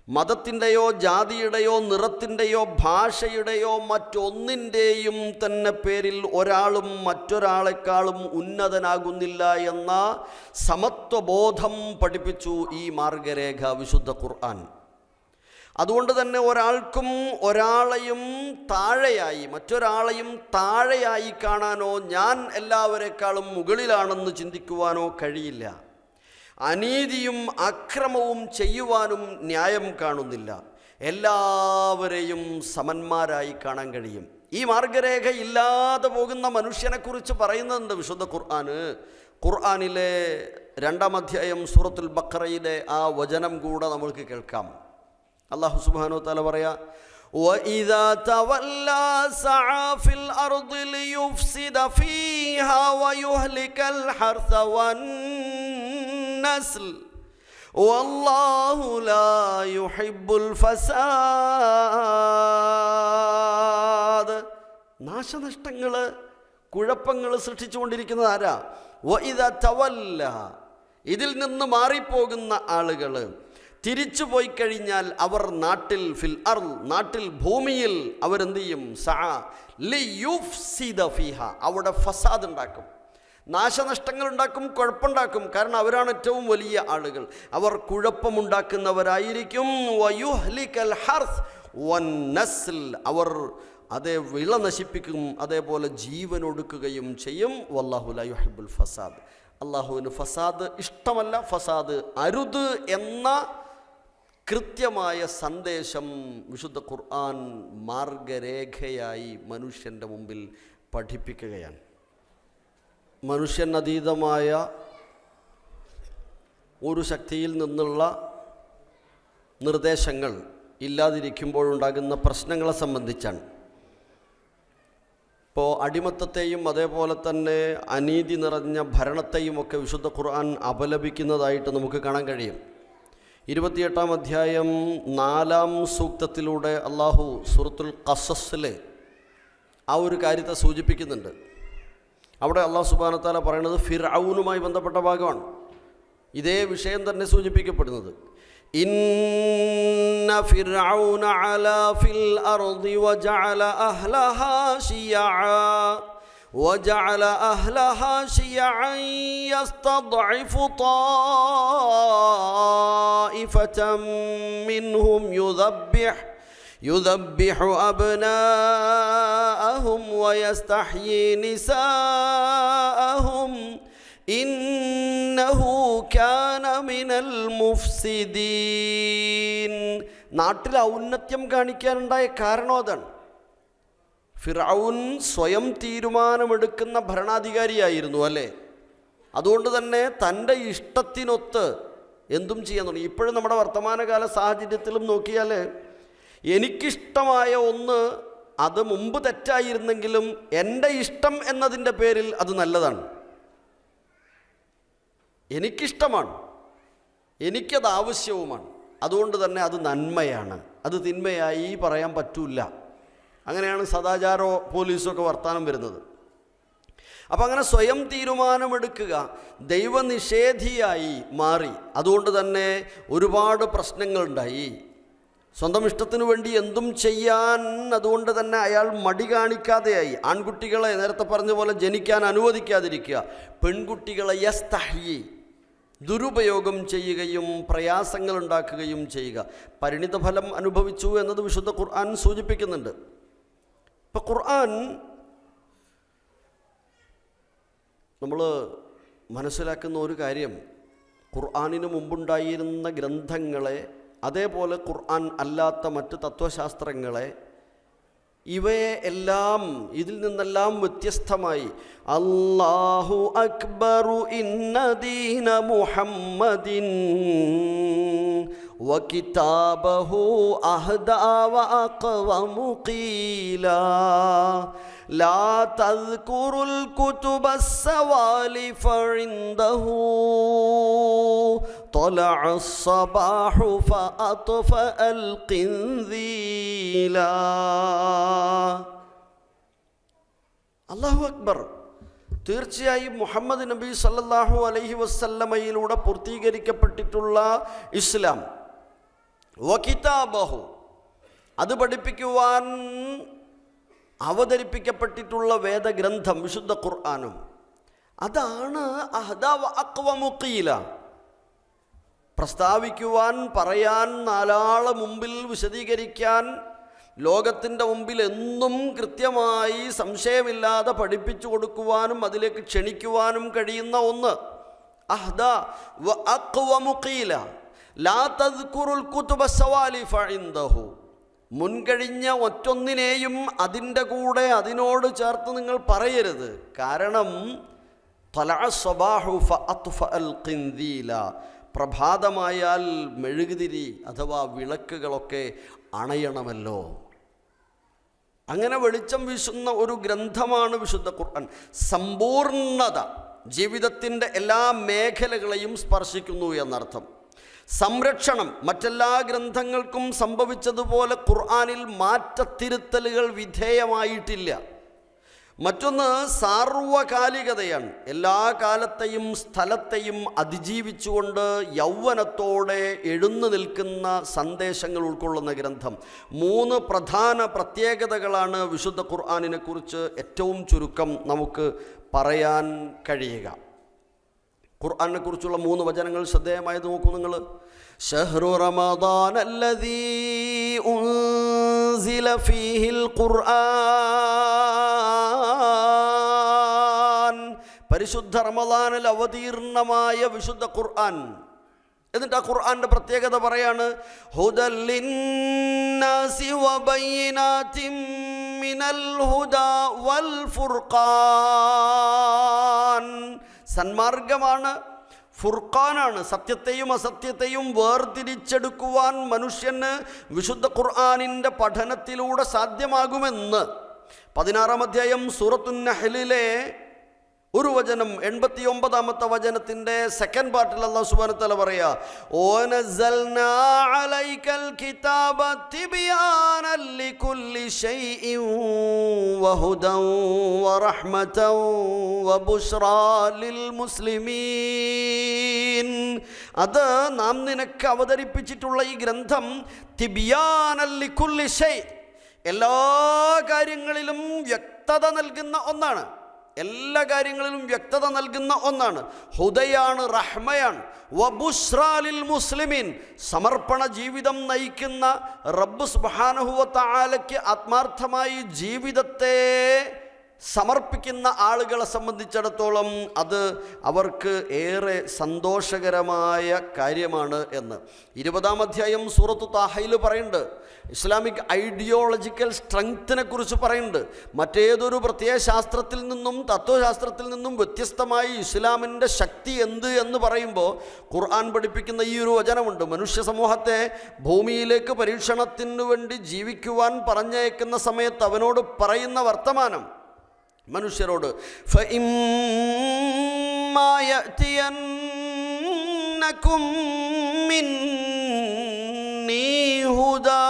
മതത്തിൻ്റെയോ ജാതിയുടെയോ നിറത്തിൻ്റെയോ ഭാഷയുടെയോ മറ്റൊന്നിൻ്റെയും തന്നെ പേരിൽ ഒരാളും മറ്റൊരാളെക്കാളും ഉന്നതനാകുന്നില്ല എന്ന സമത്വബോധം പഠിപ്പിച്ചു ഈ മാർഗരേഖ വിശുദ്ധ ഖുർആൻ. അതുകൊണ്ട് തന്നെ ഒരാൾക്കും ഒരാളെയും താഴെയായി, മറ്റൊരാളെയും താഴെയായി കാണാനോ ഞാൻ എല്ലാവരെക്കാളും മുകളിലാണെന്ന് ചിന്തിക്കുവാനോ കഴിയില്ല. അനീതിയും അക്രമവും ചെയ്യുവാനും ന്യായം കാണുന്നില്ല. എല്ലാവരെയും സമന്മാരായി കാണാൻ കഴിയും. ഈ മാർഗരേഖ ഇല്ലാതെ പോകുന്ന മനുഷ്യനെക്കുറിച്ച് പറയുന്നുണ്ട് വിശുദ്ധ ഖുർആനിലെ 2-ാം അധ്യായം സൂറത്തുൽ ബഖറയിലെ ആ വചനം കൂടെ നമ്മൾക്ക് കേൾക്കാം. അല്ലാഹു സുബ്ഹാനഹു വ തആല പറയാ, وَإِذَا تَوَلَّى سَعَى فِي الْأَرْضِ لِيُفْسِدَ فِيهَا وَيُهْلِكَ الْحَرْثَ وَالنَّسْلَ وَاللَّهُ لَا يُحِبُّ الْفَسَادَ. നാശനഷ്ടങ്ങൾ, കുഴപ്പങ്ങൾ സൃഷ്ടിച്ചുകൊണ്ടിരിക്കുന്നത് ആരാ? وَإِذَا تَوَلَّى, ഇതിൽ നിന്ന് മാറിപ്പോകുന്ന ആളുകൾ തിരിച്ചു പോയി കഴിഞ്ഞാൽ അവർ നാട്ടിൽ, ഫിൽ അർള്, നാട്ടിൽ ഭൂമിയിൽ അവരെന്ത് ചെയ്യും? സഅ ലിയുഫ്സിദ ഫീഹ, അവിടെ ഫസാദ് ഉണ്ടാക്കും, നാശനഷ്ടങ്ങൾ ഉണ്ടാക്കും, കുഴപ്പമുണ്ടാക്കും. കാരണം അവരാണ് ഏറ്റവും വലിയ ആളുകൾ, അവർ കുഴപ്പമുണ്ടാക്കുന്നവരായിരിക്കും. വയുഹ്ലികൽ ഹർസ് വന്നസ്ൽ, അവർ അതേ വിള നശിപ്പിക്കും, അതേപോലെ ജീവൻ ഒടുക്കുകയും ചെയ്യും. വല്ലാഹു ലാ യുഹിബ്ബുൽ ഫസാദ്, അള്ളാഹുവിന് ഫസാദ് ഇഷ്ടമല്ല, ഫസാദ് അരുത് എന്ന കൃത്യമായ സന്ദേശം വിശുദ്ധ ഖുർആൻ മാർഗരേഖയായി മനുഷ്യൻ്റെ മുമ്പിൽ പഠിപ്പിക്കുകയാണ്. മനുഷ്യൻ അതീതമായ ഒരു ശക്തിയിൽ നിന്നുള്ള നിർദ്ദേശങ്ങൾ ഇല്ലാതിരിക്കുമ്പോഴുണ്ടാകുന്ന പ്രശ്നങ്ങളെ സംബന്ധിച്ചാണ്. ഇപ്പോൾ അടിമത്തത്തെയും അതേപോലെ തന്നെ അനീതി നിറഞ്ഞ ഭരണത്തെയും ഒക്കെ വിശുദ്ധ ഖുർആൻ അപലപിക്കുന്നതായിട്ട് നമുക്ക് കാണാൻ കഴിയും. 28-ാം അധ്യായം 4-ാം സൂക്തത്തിലൂടെ അള്ളാഹു സൂറത്തുൽ ഖസസിലെ ആ ഒരു കാര്യത്തെ സൂചിപ്പിക്കുന്നുണ്ട്. അവിടെ അല്ലാഹു സുബ്ഹാനഹു വ തആല പറയുന്നത് ഫിർഔനുമായി ബന്ധപ്പെട്ട ഭാഗമാണ്. ഇതേ വിഷയം തന്നെ സൂചിപ്പിക്കപ്പെടുന്നത്. ഇന്ന ഫിർഔന അലാ ഫിൽ അർദി വജഅല അഹ്ലഹാ ശിയഅൻ യസ്തദ്ഇഫു ത്വാഇഫതൻ മിൻഹും യുദബ്ബിഹു അബ്നാഅഹും വയസ്തഹ്യീ നിസാഅഹും ഇന്നഹു കാന മിനൽ മുഫ്സിദീൻ. നാട്ടിൽ ഔന്നത്യം കാണിക്കാനുണ്ടായ കാരണം അതാണ്. ഫിർഔൻ സ്വയം തീരുമാനമെടുക്കുന്ന ഭരണാധികാരിയായിരുന്നു, അല്ലേ? അതുകൊണ്ട് തന്നെ തൻ്റെ ഇഷ്ടത്തിനൊത്ത് എന്തും ചെയ്യാൻ തുടങ്ങി. ഇപ്പോഴും നമ്മുടെ വർത്തമാനകാല സാഹചര്യത്തിലും നോക്കിയാൽ എനിക്കിഷ്ടമായ ഒന്ന് അത് മുമ്പ് തെറ്റായിരുന്നെങ്കിലും എൻ്റെ ഇഷ്ടം എന്നതിൻ്റെ പേരിൽ അത് നല്ലതാണ്. എനിക്കിഷ്ടമാണ്, എനിക്കത് ആവശ്യവുമാണ്, അതുകൊണ്ട് തന്നെ അത് നന്മയാണ്, അത് തിന്മയായി പറയാൻ പറ്റൂല. അങ്ങനെയാണ് സദാചാരോ പോലീസൊക്കെ വർത്താനം വരുന്നത്. അപ്പം അങ്ങനെ സ്വയം തീരുമാനമെടുക്കുക ദൈവനിഷേധിയായി മാറി. അതുകൊണ്ട് തന്നെ ഒരുപാട് പ്രശ്നങ്ങളുണ്ടായി. സ്വന്തം ഇഷ്ടത്തിനു വേണ്ടി എന്തും ചെയ്യാൻ അതുകൊണ്ട് തന്നെ അയാൾ മടി കാണിക്കാതെയായി. ആൺകുട്ടികളെ നേരത്തെ പറഞ്ഞ പോലെ ജനിക്കാൻ അനുവദിക്കാതിരിക്കുക, പെൺകുട്ടികളെ യസ്തഹ്യി ദുരുപയോഗം ചെയ്യുകയും പ്രയാസങ്ങൾ ഉണ്ടാക്കുകയും ചെയ്യുക, പരിണിതഫലം അനുഭവിച്ചു എന്നത് വിശുദ്ധ ഖുർആൻ സൂചിപ്പിക്കുന്നുണ്ട്. ഇപ്പം ഖുർആൻ നമ്മൾ മനസ്സിലാക്കുന്ന ഒരു കാര്യം, ഖുർആനിന് മുമ്പുണ്ടായിരുന്ന ഗ്രന്ഥങ്ങളെ, അതേപോലെ ഖുർആൻ അല്ലാത്ത മറ്റ് തത്വശാസ്ത്രങ്ങളെ, ഇവയെ എല്ലാം ഇതിൽ നിന്നെല്ലാം വ്യത്യസ്തമായി അല്ലാഹു അക്ബറു ഇന്ന ദീന മുഹമ്മദിൻ വകിതാബഹു അഹ്ദാ വഅഖവമു ഖീലാ ലാ തദ്കുറുൽ കുതുബസ് സവാലിഫ ഇൻദഹു طلع الصباح فأطفأ القنذيلا. അല്ലാഹു അക്ബർ. തീർച്ചയായും മുഹമ്മദ് നബി സല്ലല്ലാഹു അലൈഹി വസല്ലമയിലൂടെ പൂർത്തീകരിക്കപ്പെട്ടിട്ടുള്ള ഇസ്ലാം, വകിതാബഹു അത് പഠിപ്പിക്കുവാൻ അവതരിപ്പിക്കപ്പെട്ടിട്ടുള്ള വേദഗ്രന്ഥം വിശുദ്ധ ഖുർആനും, അതാണ് അഹ്ദാ വഅഖ്വമു ഖീല. പ്രസ്താവിക്കുവാൻ, പറയാൻ, നാലാളെ മുമ്പിൽ വിശദീകരിക്കാൻ, ലോകത്തിൻ്റെ മുമ്പിൽ എന്നും കൃത്യമായി സംശയമില്ലാതെ പഠിപ്പിച്ചു കൊടുക്കുവാനും അതിലേക്ക് ക്ഷണിക്കുവാനും കഴിയുന്ന ഒന്ന്. അഹ്ദാ വഅഖ്വമു ഖീല ലാ തദ്കുറുൽ കുതുബ സവാലിഫ ഇൻദഹു. മുൻകഴിഞ്ഞ ഒറ്റൊന്നിനെയും അതിൻ്റെ കൂടെ അതിനോട് ചേർത്ത് നിങ്ങൾ പറയരുത്. കാരണം തലഅ സ്വബാഹു ഫഅത്ഫഅൽ ഖിൻദീല, പ്രഭാതമായാൽ മെഴുകുതിരി അഥവാ വിളക്കുകളൊക്കെ അണയണമല്ലോ. അങ്ങനെ വെളിച്ചം വീശുന്ന ഒരു ഗ്രന്ഥമാണ് വിശുദ്ധ ഖുർആൻ. സമ്പൂർണത, ജീവിതത്തിൻ്റെ എല്ലാ മേഖലകളെയും സ്പർശിക്കുന്നു എന്നർത്ഥം. സംരക്ഷണം, മറ്റെല്ലാ ഗ്രന്ഥങ്ങൾക്കും സംഭവിച്ചതുപോലെ ഖുർആനിൽ മാറ്റത്തിരുത്തലുകൾ വിധേയമായിട്ടില്ല. മറ്റൊന്ന് സാർവകാലികതയാണ്. എല്ലാ കാലത്തെയും സ്ഥലത്തെയും അതിജീവിച്ചുകൊണ്ട് യൗവനത്തോടെ എഴുന്നു നിൽക്കുന്ന സന്ദേശങ്ങൾ ഉൾക്കൊള്ളുന്ന ഗ്രന്ഥം. 3 പ്രധാന പ്രത്യേകതകളാണ് വിശുദ്ധ ഖുർആനിനെ കുറിച്ച് ഏറ്റവും ചുരുക്കം നമുക്ക് പറയാൻ കഴിയുക. ഖുർആനെ കുറിച്ചുള്ള 3 വചനങ്ങൾ ശ്രദ്ധേയമായത് നോക്കൂ നിങ്ങൾ. ശഹ്റു റമദാനല്ലദീ ഉൻസില ഫീഹിൽ ഖുർആൻ, പരിശുദ്ധ റമദാനിൽ അവതീർണമായ വിശുദ്ധ ഖുർആൻ. എന്നിട്ട് ആ ഖുർആന്റെ പ്രത്യേകത പറയാണ്, ഹുദൽ ലിന്നാസി വബയ്യിനാതിൻ മിനൽ ഹുദാ വൽ ഫുർഖാൻ. സന്മാർഗമാണ്, ഫുർഖാനാണ്. സത്യത്തെയും അസത്യത്തെയും വേർതിരിച്ചെടുക്കുവാൻ മനുഷ്യന് വിശുദ്ധ ഖുർആനിൻ്റെ പഠനത്തിലൂടെ സാധ്യമാകുമെന്ന് 16-ാം അധ്യായം സൂറത്തുൻ നഹ്ലിലെ ഒരു വചനം 89-ാമത്തെ വചനത്തിൻ്റെ സെക്കൻഡ് പാർട്ടിൽ അല്ലാഹു സുബ്ഹാനഹു വ തആല പറയാ, ഓനസൽനാ അലൈക്കൽ കിതാബ തിബിയാനൻ ലികുല്ലി ശൈഇൻ വഹുദൻ വറഹ്മതൻ വബുശ്റാ ലിൽ മുസ്ലിമീൻ. അത് നാം നിനക്ക് അവതരിപ്പിച്ചിട്ടുള്ള ഈ ഗ്രന്ഥം തിബിയാനൻ ലികുല്ലി ശൈ, എല്ലാ കാര്യങ്ങളിലും വ്യക്തത നൽകുന്ന ഒന്നാണ്. എല്ലാ കാര്യങ്ങളിലും വ്യക്തത നൽകുന്ന ഒന്നാണ്. ഹുദയാണ്, റഹ്മയാണ്. വബുശ്റാ ലിൽ മുസ്ലിമീൻ, സമർപ്പണ ജീവിതം നയിക്കുന്ന റബ്ബ് സുബ്ഹാനഹു വ തആലയ്ക്ക് ആത്മാർത്ഥമായി ജീവിതത്തെ സമർപ്പിക്കുന്ന ആളുകളെ സംബന്ധിച്ചിടത്തോളം അത് അവർക്ക് ഏറെ സന്തോഷകരമായ കാര്യമാണ് എന്ന് 20-ാം അധ്യായം സൂറത്തു താഹയിൽ പറയുന്നുണ്ട്. ഇസ്ലാമിക് ഐഡിയോളജിക്കൽ സ്ട്രെങ്ത്തിനെ കുറിച്ച് പറയുന്നുണ്ട്. മറ്റേതൊരു പ്രത്യയശാസ്ത്രത്തിൽ നിന്നും തത്വശാസ്ത്രത്തിൽ നിന്നും വ്യത്യസ്തമായി ഇസ്ലാമിൻ്റെ ശക്തി എന്ത് എന്ന് പറയുമ്പോൾ ഖുർആൻ പഠിപ്പിക്കുന്ന ഈ ഒരു വചനമുണ്ട്. മനുഷ്യ സമൂഹത്തെ ഭൂമിയിലേക്ക് പരീക്ഷണത്തിനു വേണ്ടി ജീവിക്കുവാൻ പറഞ്ഞയക്കുന്ന സമയത്ത് അവനോട് പറയുന്ന വർത്തമാനം, മനുഷ്യരോട്, ഫഇമ്മാ യഅതിയന്നകും മിന്നീ ഹുദാ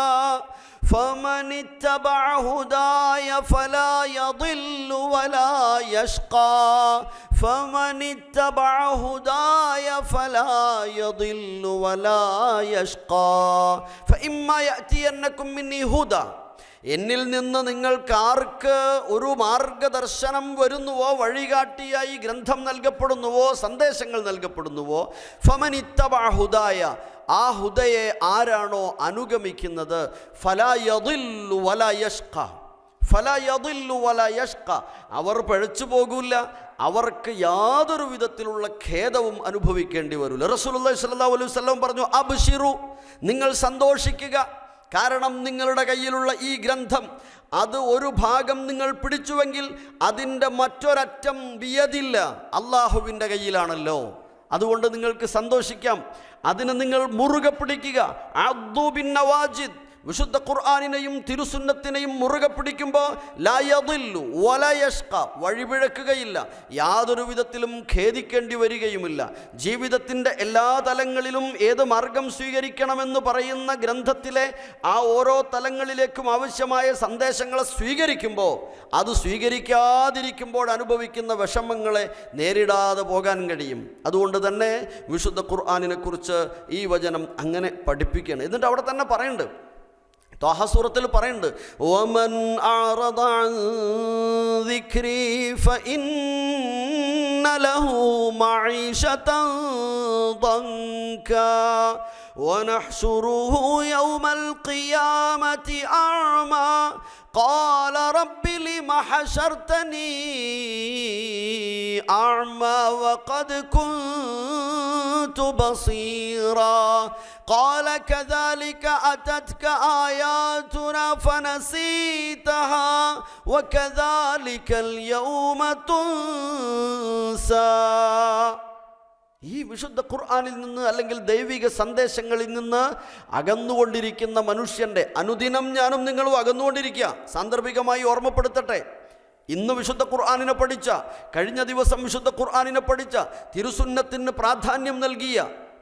ഫമനിത്തബഅ ഹുദായ ഫലാ യദില്ലു വലാ യഷ്ഖാ ഫമനിത്തബഅ ഹുദായ ഫലാ യദില്ലു വലാ യഷ്ഖാ ഫഇമ്മാ യഅതിയന്നകും മിന്നീ ഹുദാ, എന്നിൽ നിന്ന് നിങ്ങൾക്കാർക്ക് ഒരു മാർഗദർശനം വരുന്നുവോ, വഴികാട്ടിയായി ഗ്രന്ഥം നൽകപ്പെടുന്നുവോ, സന്ദേശങ്ങൾ നൽകപ്പെടുന്നുവോ, ഫമനിത്തബഅ ഹുദായ, ആ ഹുദയെ ആരാണോ അനുഗമിക്കുന്നത്, ഫലാ യദില്ലു വലാ യഷ്ഖാ, ഫലാ യദില്ലു വലാ യഷ്ഖാ, അവർ പഴച്ചു പോകില്ല, അവർക്ക് യാതൊരു വിധത്തിലുള്ള ഖേദവും അനുഭവിക്കേണ്ടി വരില്ല. റസൂലുള്ളാഹി സ്വല്ലല്ലാഹു അലൈഹി വസല്ലം പറഞ്ഞു, അബ്ശിറു, നിങ്ങൾ സന്തോഷിക്കുക, കാരണം നിങ്ങളുടെ കയ്യിലുള്ള ഈ ഗ്രന്ഥം അത് ഒരു ഭാഗം നിങ്ങൾ പിടിച്ചുവെങ്കിൽ അതിൻ്റെ മറ്റൊരറ്റം ബിയദില്ല, അള്ളാഹുവിൻ്റെ കയ്യിലാണല്ലോ. അതുകൊണ്ട് നിങ്ങൾക്ക് സന്തോഷിക്കാം, അതിന് നിങ്ങൾ മുറുകെ പിടിക്കുക. അദ്ദു ബിൻ നവാജിദ്, വിശുദ്ധ ഖുർആനിനെയും തിരുസുന്നത്തിനെയും മുറുകെ പിടിക്കുമ്പോൾ ലാ യദില്ലു വലാ യഷ്ഖ, വഴിപിഴക്കുകയില്ല, യാതൊരു വിധത്തിലും ഖേദിക്കേണ്ടി വരികയുമില്ല. ജീവിതത്തിൻ്റെ എല്ലാ തലങ്ങളിലും ഏത് മാർഗം സ്വീകരിക്കണമെന്ന് പറയുന്ന ഗ്രന്ഥത്തിലെ ആ ഓരോ തലങ്ങളിലേക്കും ആവശ്യമായ സന്ദേശങ്ങളെ സ്വീകരിക്കുമ്പോൾ അത് സ്വീകരിക്കാതിരിക്കുമ്പോൾ അനുഭവിക്കുന്ന വിഷമങ്ങളെ നേരിടാതെ പോകാൻ കഴിയും. അതുകൊണ്ട് തന്നെ വിശുദ്ധ ഖുർആനിനെ കുറിച്ച് ഈ വചനം അങ്ങനെ പഠിപ്പിക്കുകയാണ്. എന്നിട്ട് അവിടെ തന്നെ പറയുന്നുണ്ട്, ത്വാഹ സൂറത്തിൽ പറയുന്നുണ്ട്, വമൻ അഅറദ അൻ ദിക്രി ഫഇന്ന ലഹു മഈശതൻ ദൻകാ വനഹ്ശുറുഹു യൗമൽ ഖിയാമത്തി അഅമാ ഖാല റബ്ബി ലിമ ഹശർതനീ അഅമാ വഖദ് കുൻതു ബസീറാ قال كذلك أتتك آياتنا فنسيتها وكذلك اليوم تنسى. ഈ വിശുദ്ധ ഖുർആനിൽ നിന്ന് അല്ലെങ്കിൽ ദൈവിക സന്ദേശങ്ങളിൽ നിന്ന് അകന്നുകൊണ്ടിരിക്കുന്ന മനുഷ്യൻ്റെ അനുദിനം ഞാനും നിങ്ങളും അകന്നുകൊണ്ടിരിക്കുക. സാന്ദർഭികമായി ഓർമ്മപ്പെടുത്തട്ടെ, ഇന്ന് വിശുദ്ധ ഖുർആനിനെ പഠിച്ച, കഴിഞ്ഞ ദിവസം വിശുദ്ധ ഖുർആനിനെ പഠിച്ച, തിരുസുന്നത്തിന് പ്രാധാന്യം നൽകിയ,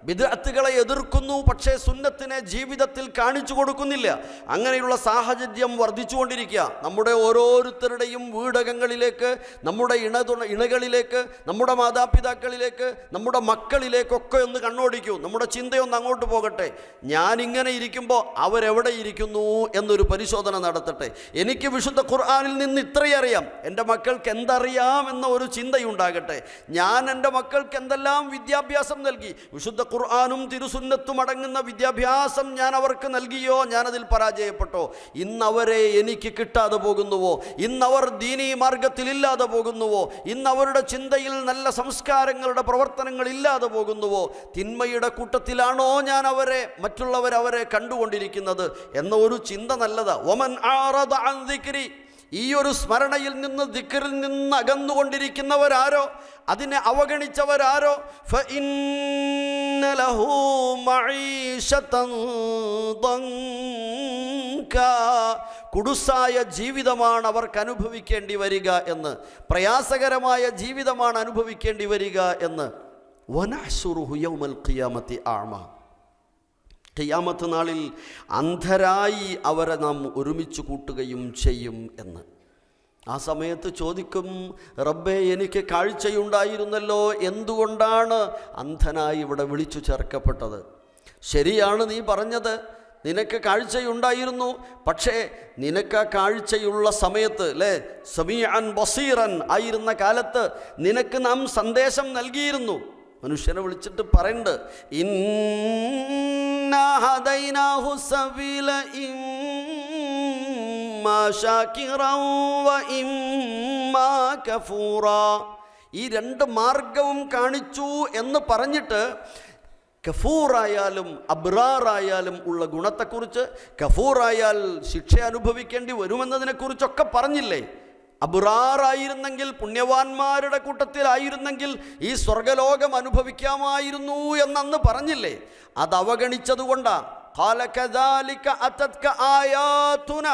ബിദ്അത്തുകളെ എതിർക്കുന്നു, പക്ഷേ സുന്നത്തിനെ ജീവിതത്തിൽ കാണിച്ചു കൊടുക്കുന്നില്ല. അങ്ങനെയുള്ള സാഹചര്യം വർദ്ധിച്ചുകൊണ്ടിരിക്കുക. നമ്മുടെ ഓരോരുത്തരുടെയും വീടകങ്ങളിലേക്ക്, നമ്മുടെ ഇണകളിലേക്ക്, നമ്മുടെ മാതാപിതാക്കളിലേക്ക്, നമ്മുടെ മക്കളിലേക്കൊക്കെ ഒന്ന് കണ്ണോടിക്കൂ. നമ്മുടെ ചിന്തയൊന്ന് അങ്ങോട്ട് പോകട്ടെ. ഞാനിങ്ങനെ ഇരിക്കുമ്പോൾ അവരെവിടെ ഇരിക്കുന്നു എന്നൊരു പരിശോധന നടത്തട്ടെ. എനിക്ക് വിശുദ്ധ ഖുർആനിൽ നിന്ന് ഇത്രയും അറിയാം, എൻ്റെ മക്കൾക്ക് എന്തറിയാം എന്ന ഒരു ചിന്തയുണ്ടാകട്ടെ. ഞാൻ എൻ്റെ മക്കൾക്ക് എന്തെല്ലാം വിദ്യാഭ്യാസം നൽകി, വിശുദ്ധ ഖുർആനും തിരുസുന്നത്തും അടങ്ങുന്ന വിദ്യാഭ്യാസം ഞാൻ അവർക്ക് നൽകിയോ, ഞാനതിൽ പരാജയപ്പെട്ടോ? ഇന്നവരെ എനിക്ക് കിട്ടാതെ പോകുന്നുവോ? ഇന്നവർ ദീനീ മാർഗത്തിലില്ലാതെ പോകുന്നുവോ? ഇന്നവരുടെ ചിന്തയിൽ നല്ല സംസ്കാരങ്ങളുടെ പ്രവർത്തനങ്ങൾ ഇല്ലാതെ പോകുന്നുവോ? തിന്മയുടെ കൂട്ടത്തിലാണോ ഞാൻ മറ്റുള്ളവരവരെ കണ്ടുകൊണ്ടിരിക്കുന്നത് എന്ന ഒരു ചിന്ത നല്ലതാ. വമൻ അഅറദ അൻ ദിക്രി, ഈ ഒരു സ്മരണയിൽ നിന്ന്, ദിക്റിൽ നിന്ന് അകന്നുകൊണ്ടിരിക്കുന്നവരാരോ, അതിനെ അവഗണിച്ചവരാരോ, ഫഇന്ന ലഹു മഈശതൻ ദൻകാ, കുടുസായ ജീവിതമാണ് അവർക്ക് അനുഭവിക്കേണ്ടി വരിക എന്ന്, പ്രയാസകരമായ ജീവിതമാണ് അനുഭവിക്കേണ്ടി വരിക എന്ന്. വനഹ്ശുറുഹു യൗമൽ ഖിയാമത്തി അഅമ, ഖിയാമത്ത് നാളിൽ അന്ധരായി അവരെ നാം ഒരുമിച്ച് കൂട്ടുകയും ചെയ്യും എന്ന്. ആ സമയത്ത് ചോദിക്കും, റബ്ബേ എനിക്ക് കാഴ്ചയുണ്ടായിരുന്നല്ലോ, എന്തുകൊണ്ടാണ് അന്ധനായി ഇവിടെ വിളിച്ചു ചേർക്കപ്പെട്ടത്? ശരിയാണ് നീ പറഞ്ഞത്, നിനക്ക് കാഴ്ചയുണ്ടായിരുന്നു. പക്ഷേ നിനക്ക് ആ കാഴ്ചയുള്ള സമയത്ത്, അല്ലേ, സമീഅൻ ബസീറൻ ആയിരുന്ന കാലത്ത് നിനക്ക് നാം സന്ദേശം നൽകിയിരുന്നു. മനുഷ്യനെ വിളിച്ചിട്ട് പറയണ്ട്, ഇന്നാ ഹദൈനാഹു സബീല ഇമ്മാ ശാകിറൻ വ ഇമ്മാ കഫൂറാ. ഈ രണ്ട് മാർഗവും കാണിച്ചു എന്ന് പറഞ്ഞിട്ട് കഫൂറായാലും അബ്റാറായാലും ഉള്ള ഗുണത്തെക്കുറിച്ച്, കഫൂറായാൽ ശിക്ഷ അനുഭവിക്കേണ്ടി വരുമെന്നതിനെക്കുറിച്ചൊക്കെ പറഞ്ഞില്ലേ? അബ്റാറായിരുന്നെങ്കിൽ, പുണ്യവാന്മാരുടെ കൂട്ടത്തിലായിരുന്നെങ്കിൽ ഈ സ്വർഗലോകം അനുഭവിക്കാമായിരുന്നു എന്നന്ന് പറഞ്ഞില്ലേ? അത് അവഗണിച്ചതുകൊണ്ടാണ്. ഖാല കദാലിക അതത്ക ആയാതുന,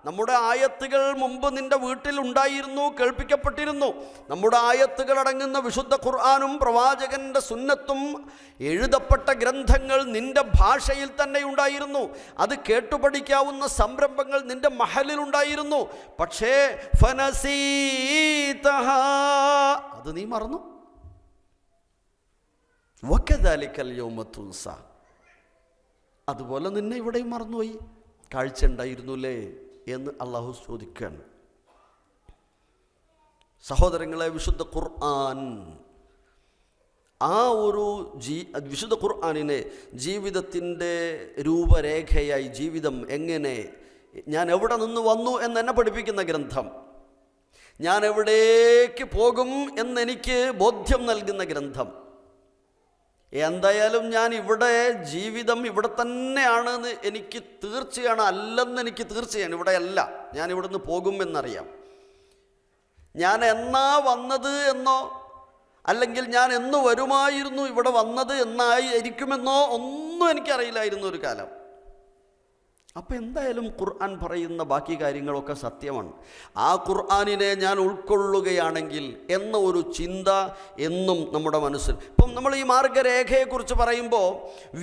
നമ്മുടെ ആയത്തുകൾ മുമ്പ് നിന്റെ വീട്ടിൽ ഉണ്ടായിരുന്നു, കേൾപ്പിക്കപ്പെട്ടിരുന്നു. നമ്മുടെ ആയത്തുകൾ അടങ്ങുന്ന വിശുദ്ധ ഖുർആനും പ്രവാചകന്റെ സുന്നത്തും എഴുതപ്പെട്ട ഗ്രന്ഥങ്ങൾ നിന്റെ ഭാഷയിൽ തന്നെ ഉണ്ടായിരുന്നു. അത് കേട്ടുപഠിക്കാവുന്ന സംരംഭങ്ങൾ നിന്റെ മഹലിലുണ്ടായിരുന്നു. പക്ഷേ ഫനസീതഹാ, അത് നീ മറന്നു. വകദാലികൽ യൗമ തുൻസ, അതുപോലെ നിന്നെ ഇവിടെയും മറന്നുപോയി. കാഴ്ച ഉണ്ടായിരുന്നുല്ലേ എന്ന് അള്ളാഹു ചോദിക്കുകയാണ്. സഹോദരങ്ങളെ, വിശുദ്ധ ഖുർആൻ ആ ഒരു വിശുദ്ധ ഖുർആനിനെ ജീവിതത്തിൻ്റെ രൂപരേഖയായി, ജീവിതം എങ്ങനെ, ഞാൻ എവിടെ നിന്ന് വന്നു എന്നെന്നെ പഠിപ്പിക്കുന്ന ഗ്രന്ഥം, ഞാൻ എവിടേക്ക് പോകും എന്നെനിക്ക് ബോധ്യം നൽകുന്ന ഗ്രന്ഥം. എന്തായാലും ഞാൻ ഇവിടെ ജീവിതം ഇവിടെ തന്നെയാണെന്ന് എനിക്ക് തീർച്ചയാണ്, അല്ലെന്ന് എനിക്ക് തീർച്ചയാണ്. ഇവിടെയല്ല, ഞാൻ ഇവിടുന്ന് പോകും എന്നറിയാം. ഞാൻ എന്നാ വന്നത് എന്നോ അല്ലെങ്കിൽ ഞാൻ എന്ന് വരുമായിരുന്നു ഇവിടെ വന്നത് എന്നായിരിക്കുമെന്നോ ഒന്നും എനിക്കറിയില്ലായിരുന്നു ഒരു കാലം. അപ്പോൾ എന്തായാലും ഖുർആൻ പറയുന്ന ബാക്കി കാര്യങ്ങളൊക്കെ സത്യമാണ്. ആ ഖുർആനിനെ ഞാൻ ഉൾക്കൊള്ളുകയാണെങ്കിൽ എന്ന ഒരു ചിന്ത എന്നും നമ്മുടെ മനസ്സിൽ. ഇപ്പം നമ്മൾ ഈ മാർഗരേഖയെക്കുറിച്ച് പറയുമ്പോൾ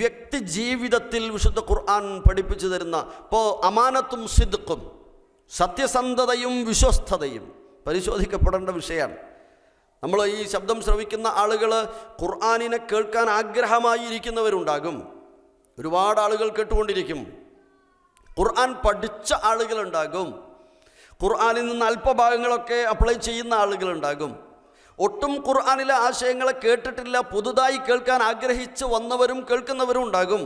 വ്യക്തി ജീവിതത്തിൽ വിശുദ്ധ ഖുർആൻ പഠിപ്പിച്ചു തരുന്ന, ഇപ്പോൾ അമാനത്തും സിദ്ഖും, സത്യസന്ധതയും വിശ്വസ്തതയും പരിശോധിക്കപ്പെടേണ്ട വിഷയമാണ്. നമ്മൾ ഈ ശബ്ദം ശ്രവിക്കുന്ന ആളുകൾ ഖുർആനിനെ കേൾക്കാൻ ആഗ്രഹമായിരിക്കുന്നവരുണ്ടാകും. ഒരുപാട് ആളുകൾ കേട്ടുകൊണ്ടിരിക്കും. ഖുർആൻ പഠിച്ച ആളുകളുണ്ടാകും. ഖുർആനിൽ നിന്ന് അല്പഭാഗങ്ങളൊക്കെ അപ്ലൈ ചെയ്യുന്ന ആളുകളുണ്ടാകും. ഒട്ടും ഖുർആനിലെ ആശയങ്ങളെ കേട്ടിട്ടില്ല, പുതുതായി കേൾക്കാൻ ആഗ്രഹിച്ച് വന്നവരും കേൾക്കുന്നവരും ഉണ്ടാകും.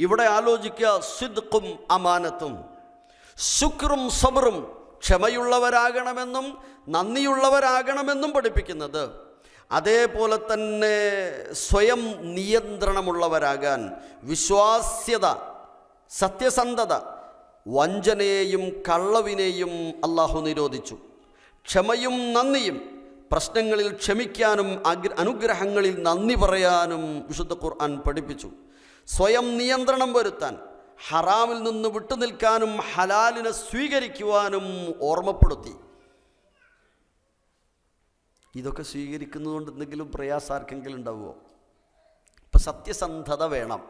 ഇവിടെ ആലോചിക്കുക, സിദ്ഖും അമാനത്തും, ശുക്റും സബ്റും, ക്ഷമയുള്ളവരാകണമെന്നും നന്ദിയുള്ളവരാകണമെന്നും പഠിപ്പിക്കുന്നത്. അതേപോലെ തന്നെ സ്വയം നിയന്ത്രണമുള്ളവരാകാൻ, വിശ്വാസ്യത, സത്യസന്ധത, വഞ്ചനയെയും കള്ളവിനെയും അള്ളാഹു നിരോധിച്ചു. ക്ഷമയും നന്ദിയും, പ്രശ്നങ്ങളിൽ ക്ഷമിക്കാനും അനുഗ്രഹങ്ങളിൽ നന്ദി പറയാനും വിശുദ്ധ ഖുർആൻ പഠിപ്പിച്ചു. സ്വയം നിയന്ത്രണം വരുത്താൻ, ഹറാമിൽ നിന്ന് വിട്ടുനിൽക്കാനും ഹലാലിനെ സ്വീകരിക്കുവാനും ഓർമ്മപ്പെടുത്തി. ഇതൊക്കെ സ്വീകരിക്കുന്നതുകൊണ്ട് എന്തെങ്കിലും പ്രയാസാർക്കെങ്കിലും ഉണ്ടാവുമോ? ഇപ്പം സത്യസന്ധത വേണം,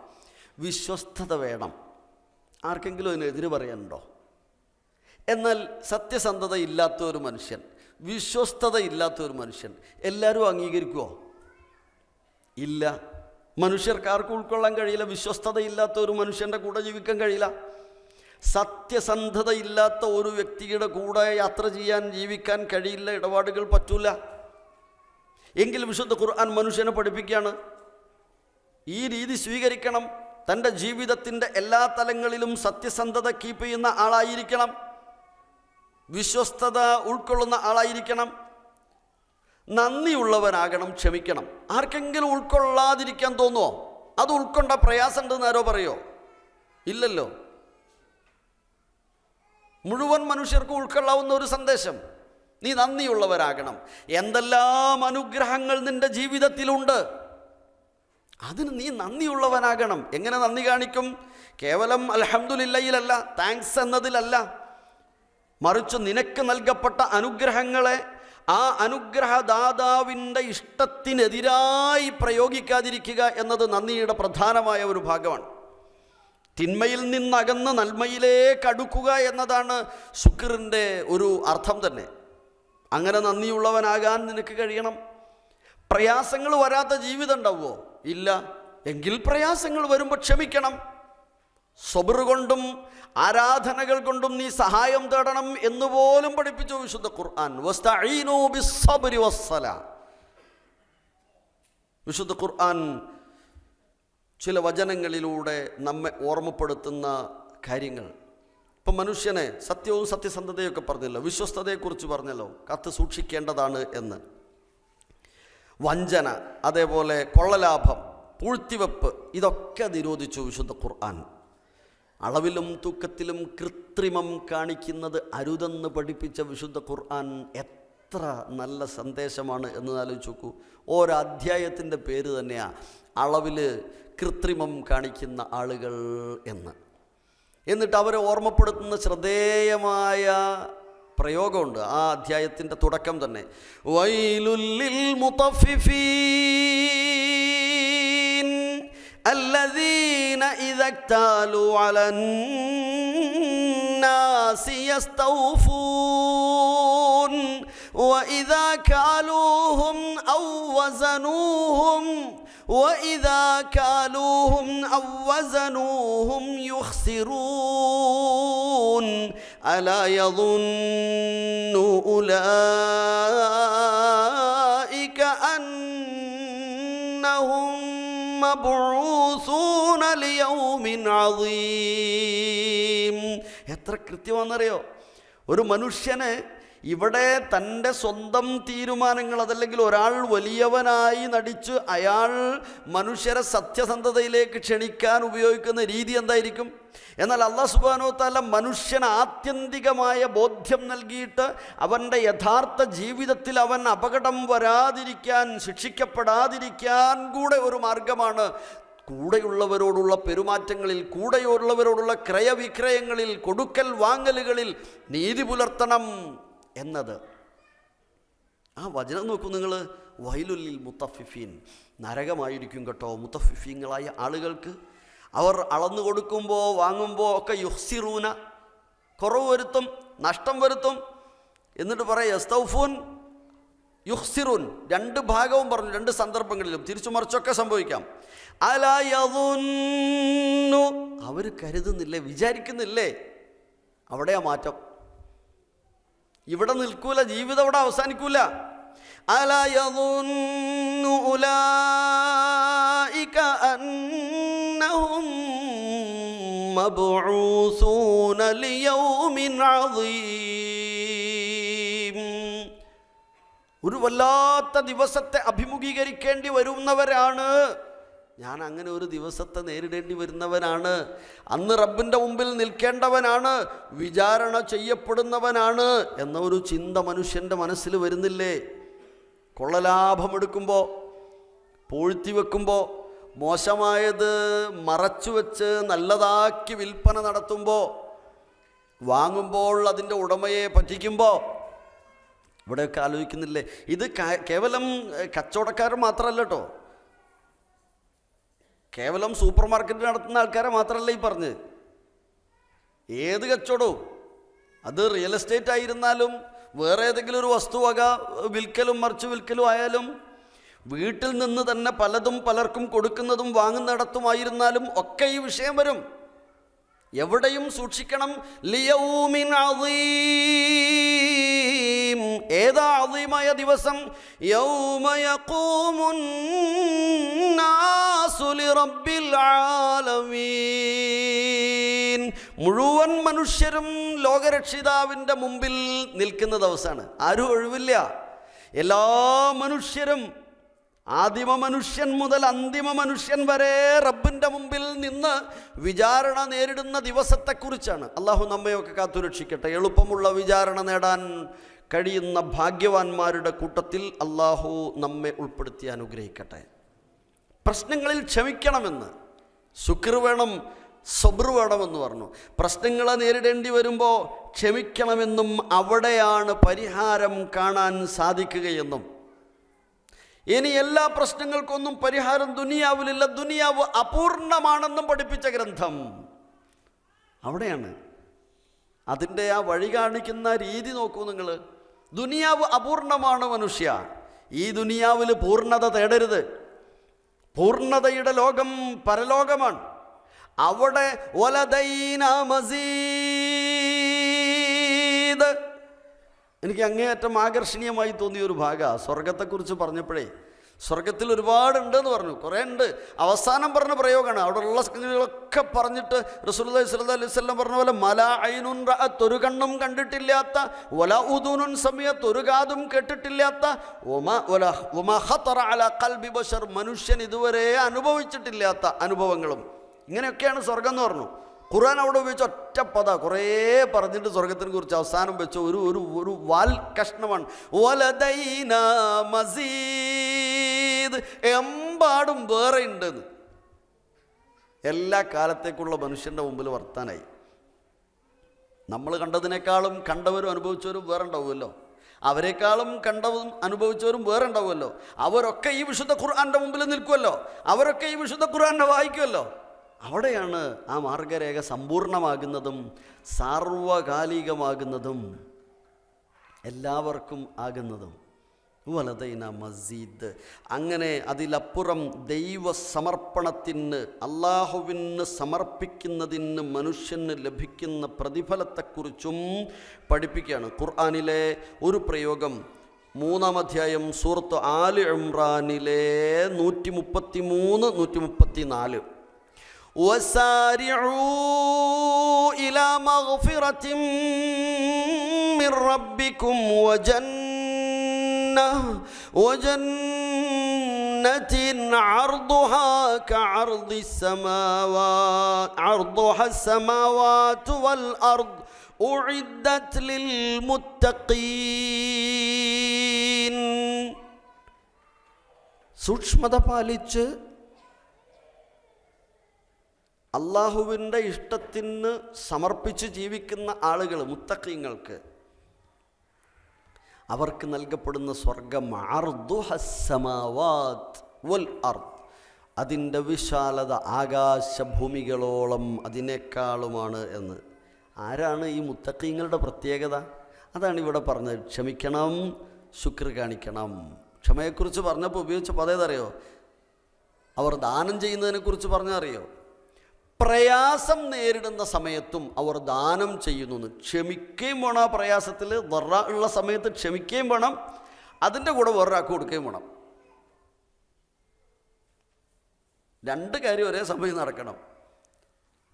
വിശ്വസ്തത വേണം. ആർക്കെങ്കിലും അതിനെതിര് പറയാനുണ്ടോ? എന്നാൽ സത്യസന്ധത ഇല്ലാത്ത ഒരു മനുഷ്യൻ, വിശ്വസ്തത ഇല്ലാത്ത ഒരു മനുഷ്യൻ എല്ലാവരും അംഗീകരിക്കുമോ? ഇല്ല. മനുഷ്യർക്ക് ആർക്കും ഉൾക്കൊള്ളാൻ കഴിയില്ല. വിശ്വസ്തത ഇല്ലാത്ത ഒരു മനുഷ്യൻ്റെ കൂടെ ജീവിക്കാൻ കഴിയില്ല. സത്യസന്ധത ഇല്ലാത്ത ഒരു വ്യക്തിയുടെ കൂടെ യാത്ര ചെയ്യാൻ, ജീവിക്കാൻ കഴിയില്ല. ഇടപാടുകൾ പറ്റൂല. എങ്കിൽ വിശുദ്ധ ഖുർആൻ മനുഷ്യനെ പഠിപ്പിക്കുകയാണ്, ഈ രീതി സ്വീകരിക്കണം. തൻ്റെ ജീവിതത്തിൻ്റെ എല്ലാ തലങ്ങളിലും സത്യസന്ധത കീപ്പ് ചെയ്യുന്ന ആളായിരിക്കണം, വിശ്വസ്തത ഉൾക്കൊള്ളുന്ന ആളായിരിക്കണം, നന്ദിയുള്ളവനാകണം, ക്ഷമിക്കണം. ആർക്കെങ്കിലും ഉൾക്കൊള്ളാതിരിക്കാൻ തോന്നുമോ? അത് ഉൾക്കൊണ്ട പ്രയാസമുണ്ടെന്ന് ആരോ പറയോ? ഇല്ലല്ലോ. മുഴുവൻ മനുഷ്യർക്കും ഉൾക്കൊള്ളാവുന്ന ഒരു സന്ദേശം, നീ നന്ദിയുള്ളവരാകണം. എന്തെല്ലാം അനുഗ്രഹങ്ങൾ നിൻ്റെ ജീവിതത്തിലുണ്ട്, അതിന് നീ നന്ദിയുള്ളവനാകണം. എങ്ങനെ നന്ദി കാണിക്കും? കേവലം അൽഹംദുലില്ലയിലല്ല, താങ്ക്സ് എന്നതിലല്ല. മറിച്ച് നിനക്ക് നൽകപ്പെട്ട അനുഗ്രഹങ്ങളെ ആ അനുഗ്രഹദാതാവിൻ്റെ ഇഷ്ടത്തിനെതിരായി പ്രയോഗിക്കാതിരിക്കുക എന്നത് നന്ദിയുടെ പ്രധാനമായ ഒരു ഭാഗമാണ്. തിന്മയിൽ നിന്നകന്ന് നന്മയിലേക്ക് അടുക്കുക എന്നതാണ് ശുക്റിൻ്റെ ഒരു അർത്ഥം തന്നെ. അങ്ങനെ നന്ദിയുള്ളവനാകാൻ നിനക്ക് കഴിയണം. പ്രയാസങ്ങൾ വരാത്ത ജീവിതം ഉണ്ടാവുമോ? ഇല്ല. എങ്കിൽ പ്രയാസങ്ങൾ വരുമ്പോൾ ക്ഷമിക്കണം. സബ്ർ കൊണ്ടും ആരാധനകൾ കൊണ്ടും നീ സഹായം തേടണം എന്നുപോലും പഠിപ്പിച്ചു വിശുദ്ധ ഖുർആൻ. വസ്തഈനൂ ബിസ്സബ്രി വസ്സലാ. വിശുദ്ധ ഖുർആൻ ചില വചനങ്ങളിലൂടെ നമ്മെ ഓർമ്മപ്പെടുത്തുന്ന കാര്യങ്ങൾ. ഇപ്പം മനുഷ്യനെ സത്യവും സത്യസന്ധതയൊക്കെ പറഞ്ഞല്ലോ, വിശ്വസ്തതയെക്കുറിച്ച് പറഞ്ഞല്ലോ, കാത്തു സൂക്ഷിക്കേണ്ടതാണ് എന്ന്. വഞ്ചന, അതേപോലെ കൊള്ളലാഭം, പൂഴ്ത്തിവെപ്പ്, ഇതൊക്കെ നിരോധിച്ചു വിശുദ്ധ ഖുർആൻ. അളവിലും തൂക്കത്തിലും കൃത്രിമം കാണിക്കുന്നത് അരുതെന്ന് പഠിപ്പിച്ച വിശുദ്ധ ഖുർആൻ എത്ര നല്ല സന്ദേശമാണ് എന്ന് ആലോചിച്ച് നോക്കൂ. ഒരധ്യായത്തിൻ്റെ പേര് തന്നെയാണ് അളവിൽ കൃത്രിമം കാണിക്കുന്ന ആളുകൾ എന്ന്. എന്നിട്ട് അവരെ ഓർമ്മപ്പെടുത്തുന്ന ശ്രദ്ധേയമായ പ്രയോഗമുണ്ട് ആ അധ്യായത്തിൻ്റെ തുടക്കം തന്നെ. വൈലുല്ലിൽ മുതഫിഫീൻ അല്ലദീന ഇദാ ക്താലൂ അലന്നാസി യസ്തൗഫൂൻ വഇദാ കാലൂഹും ഔ വസനൂഹും وَإِذَا كَالُوهُمْ أَوْ وَزَنُوهُمْ يُخْسِرُونَ أَلَا يَظُنُّ أُولَئِكَ أَنَّهُمْ مَبْعُوثُونَ لِيَوْمٍ عَظِيمٍ. എത്ര കൃത്യമാണെന്നറിയോ? ഒരു മനുഷ്യനെ ഇവിടെ തൻ്റെ സ്വന്തം തീരുമാനങ്ങൾ, അതല്ലെങ്കിൽ ഒരാൾ വലിയവനായി നടിച്ച് അയാൾ മനുഷ്യരെ സത്യസന്ധതയിലേക്ക് ക്ഷണിക്കാൻ ഉപയോഗിക്കുന്ന രീതി എന്തായിരിക്കും? എന്നാൽ അല്ലാഹു സുബ്ഹാനഹു വ തആല മനുഷ്യന് ആത്യന്തികമായ ബോധ്യം നൽകിയിട്ട് അവൻ്റെ യഥാർത്ഥ ജീവിതത്തിൽ അവൻ അപകടം വരാതിരിക്കാൻ, ശിക്ഷിക്കപ്പെടാതിരിക്കാൻ കൂടെ ഒരു മാർഗമാണ് കൂടെയുള്ളവരോടുള്ള പെരുമാറ്റങ്ങളിൽ, കൂടെയുള്ളവരോടുള്ള ക്രയവിക്രയങ്ങളിൽ, കൊടുക്കൽ വാങ്ങലുകളിൽ നീതി പുലർത്തണം എന്നത്. ആ വചനം നോക്കൂ നിങ്ങൾ. വൈലുല്ലിൽ മുത്തഫിഫീൻ, നരകമായിരിക്കും കേട്ടോ മുത്തഫിഫീങ്ങളായ ആളുകൾക്ക്. അവർ അളന്നു കൊടുക്കുമ്പോൾ വാങ്ങുമ്പോൾ ഒക്കെ യുഹ്സിറൂന, കുറവ് വരുത്തും, നഷ്ടം വരുത്തും. എന്നിട്ട് പറയാം യസ്തൗഫൂൻ യുഹ്സിറൂൻ. രണ്ട് ഭാഗവും പറഞ്ഞു, രണ്ട് സന്ദർഭങ്ങളിലും തിരിച്ചു മറിച്ചൊക്കെ സംഭവിക്കാം. അലാ യദുന്നു, അവർ കരുതുന്നില്ലേ, വിചാരിക്കുന്നില്ലേ? അവിടെയാ മാറ്റം. ഇവിടെ നിൽക്കൂല, ജീവിതം അവിടെ അവസാനിക്കൂല. അലാ യദുന്നു ഉലൈക അന്നഹും മബ്ഊസൂന ലിയൗമിൻ അദീം. ഒരു വല്ലാത്ത ദിവസത്തെ അഭിമുഖീകരിക്കേണ്ടി വരുന്നവരാണ്. ഞാൻ അങ്ങനെ ഒരു ദിവസത്തെ നേരിടേണ്ടി വരുന്നവനാണ്. അന്ന് റബ്ബിൻ്റെ മുമ്പിൽ നിൽക്കേണ്ടവനാണ്, വിചാരണ ചെയ്യപ്പെടുന്നവനാണ് എന്ന ഒരു ചിന്ത മനുഷ്യൻ്റെ മനസ്സിൽ വരുന്നില്ലേ? കൊള്ളലാഭമെടുക്കുമ്പോൾ, പൂഴ്ത്തിവെക്കുമ്പോൾ, മോശമായത് മറച്ചു വെച്ച് നല്ലതാക്കി വിൽപ്പന നടത്തുമ്പോൾ, വാങ്ങുമ്പോൾ അതിൻ്റെ ഉടമയെ പറ്റിക്കുമ്പോൾ, ഇവിടെയൊക്കെ ആലോചിക്കുന്നില്ലേ? ഇത് കേവലം കച്ചവടക്കാർ മാത്രമല്ല കേട്ടോ, കേവലം സൂപ്പർ മാർക്കറ്റ് നടത്തുന്ന ആൾക്കാരെ മാത്രമല്ല ഈ പറഞ്ഞ്. ഏത് കച്ചവടവും, അത് റിയൽ എസ്റ്റേറ്റ് ആയിരുന്നാലും വേറെ ഏതെങ്കിലും ഒരു വസ്തുവക വിൽക്കലും മറിച്ച് വിൽക്കലും ആയാലും, വീട്ടിൽ നിന്ന് തന്നെ പലതും പലർക്കും കൊടുക്കുന്നതും വാങ്ങുന്നിടത്തുമായിരുന്നാലും ഒക്കെ ഈ വിഷയം വരും. എവിടെയും സൂക്ഷിക്കണം. ലിയൗമിൻ അദീം, ഏതാ അദീമായ ദിവസം? യൗമ യഖൂമുൻ നാസു ലിറബ്ബിൽ ആലമീൻ. മുഴുവൻ മനുഷ്യരും ലോകരക്ഷിതാവിൻ്റെ മുമ്പിൽ നിൽക്കുന്ന ദിവസമാണ്. ആരും ഒഴിവില്ല. എല്ലാ മനുഷ്യരും, ആദിമ മനുഷ്യൻ മുതൽ അന്തിമ മനുഷ്യൻ വരെ റബ്ബിൻ്റെ മുമ്പിൽ നിന്ന് വിചാരണ നേരിടുന്ന ദിവസത്തെക്കുറിച്ചാണ്. അള്ളാഹു നമ്മയൊക്കെ കാത്തുരക്ഷിക്കട്ടെ. എളുപ്പമുള്ള വിചാരണ നേടാൻ കഴിയുന്ന ഭാഗ്യവാന്മാരുടെ കൂട്ടത്തിൽ അള്ളാഹു നമ്മെ ഉൾപ്പെടുത്തി അനുഗ്രഹിക്കട്ടെ. പ്രശ്നങ്ങളിൽ ക്ഷമിക്കണമെന്ന്, ശുക്ർ വേണം, സബ്ർ വേണമെന്ന് പറഞ്ഞു. പ്രശ്നങ്ങളെ നേരിടേണ്ടി വരുമ്പോൾ ക്ഷമിക്കണമെന്നും അവിടെയാണ് പരിഹാരം കാണാൻ സാധിക്കുകയെന്നും. ഇനി എല്ലാ പ്രശ്നങ്ങൾക്കൊന്നും പരിഹാരം ദുനിയാവിലില്ല, ദുനിയാവ് അപൂർണമാണെന്നും പഠിപ്പിച്ച ഗ്രന്ഥം അവിടെയാണ്. അതിൻ്റെ ആ വഴി കാണിക്കുന്ന രീതി നോക്കൂ നിങ്ങൾ. ദുനിയാവ് അപൂർണമാണ് മനുഷ്യ. ഈ ദുനിയാവിൽ പൂർണ്ണത തേടരുത്. പൂർണ്ണതയുടെ ലോകം പരലോകമാണ്. അവിടെ വലദൈനാ മസീദ്. എനിക്ക് അങ്ങേയറ്റം ആകർഷണീയമായി തോന്നിയൊരു ഭാഗമാണ് സ്വർഗത്തെക്കുറിച്ച് പറഞ്ഞപ്പോഴേ. സ്വർഗത്തിൽ ഒരുപാടുണ്ടെന്ന് പറഞ്ഞു, കുറേ ഉണ്ട്. അവസാനം പറഞ്ഞ പ്രയോഗമാണ്. അവിടെയുള്ള സംഗതികളൊക്കെ പറഞ്ഞിട്ട് റസൂലുള്ളാഹി സ്വല്ലല്ലാഹു അലൈഹി വസല്ലം പറഞ്ഞ പോലെ മലാ ഐനുൻ റഅത്ത്, ഒരു കണ്ണും കണ്ടിട്ടില്ലാത്ത, വലാ ഉദുനുൻ സമയത്ത്, ഒരു കാതും കേട്ടിട്ടില്ലാത്ത, വമാ ഖതറ അലാ ഖൽബി ബശർ, മനുഷ്യൻ ഇതുവരെ അനുഭവിച്ചിട്ടില്ലാത്ത അനുഭവങ്ങളും. ഇങ്ങനെയൊക്കെയാണ് സ്വർഗം എന്ന് പറഞ്ഞു. ഖുർആൻ അവിടെ ഉപയോഗിച്ച ഒറ്റ പദ കുറേ പറഞ്ഞിട്ട് സ്വർഗത്തിനെ കുറിച്ച് അവസാനം വെച്ച ഒരു വാൽ കഷ്ണമാണ് വലദൈനാ മസീദ്. എമ്പാടും വേറെ ഉണ്ടെന്ന്. എല്ലാ കാലത്തേക്കുള്ള മനുഷ്യൻ്റെ മുമ്പിൽ വർത്താനായി. നമ്മൾ കണ്ടതിനേക്കാളും കണ്ടവരും അനുഭവിച്ചവരും വേറെ ഉണ്ടാവുമല്ലോ. അവരെക്കാളും കണ്ടതും അനുഭവിച്ചവരും വേറെ ഉണ്ടാവുമല്ലോ. അവരൊക്കെ ഈ വിശുദ്ധ ഖുർആൻ്റെ മുമ്പിൽ നിൽക്കുമല്ലോ. അവരൊക്കെ ഈ വിശുദ്ധ ഖുർആനെ വായിക്കുമല്ലോ. അവിടെയാണ് ആ മാർഗരേഖ സമ്പൂർണ്ണമാകുന്നതും സാർവകാലികമാകുന്നതും എല്ലാവർക്കും ആകുന്നതും. വലദൈന മസീദ്. അങ്ങനെ അതിലപ്പുറം ദൈവസമർപ്പണത്തിന്, അള്ളാഹുവിന് സമർപ്പിക്കുന്നതിന് മനുഷ്യന് ലഭിക്കുന്ന പ്രതിഫലത്തെക്കുറിച്ചും പഠിപ്പിക്കുകയാണ്. ഖുർആനിലെ ഒരു പ്രയോഗം 3-ാം അധ്യായം സൂറത്ത് ആൽ ഇംറാനിലെ 133, 134. وسارعوا إلى مغفرة من ربكم وجنة عرضها كعرض السماوات والأرض أعدت للمتقين. സൂക്ഷ്മത പാലിച്ച് അള്ളാഹുവിൻ്റെ ഇഷ്ടത്തിന് സമർപ്പിച്ച് ജീവിക്കുന്ന ആളുകൾ, മുത്തഖീങ്ങൾക്ക്, അവർക്ക് നൽകപ്പെടുന്ന സ്വർഗം അർദുഹസ്സമാവാത്ത് വൽ അർദ്, അതിൻ്റെ വിശാലത ആകാശഭൂമികളോളം അതിനേക്കാളുമാണ് എന്ന്. ആരാണ് ഈ മുത്തഖീങ്ങളുടെ പ്രത്യേകത? അതാണ് ഇവിടെ പറഞ്ഞത്. ക്ഷമിക്കണം, ശുക്ർ കാണിക്കണം. ക്ഷമയെക്കുറിച്ച് പറഞ്ഞപ്പോൾ ഉപയോഗിച്ച പതേതറിയോ? അവർ ദാനം ചെയ്യുന്നതിനെക്കുറിച്ച് പറഞ്ഞറിയോ? പ്രയാസം നേരിടുന്ന സമയത്തും അവർ ദാനം ചെയ്യുന്നു. ക്ഷമിക്കുകയും വേണം. ആ പ്രയാസത്തിൽ ദറ ഉള്ള സമയത്ത് ക്ഷമിക്കുകയും വേണം, അതിൻ്റെ കൂടെ വേറൊരാൾക്ക് കൊടുക്കുകയും വേണം. രണ്ട് കാര്യം ഒരേ സമയം നടക്കണം.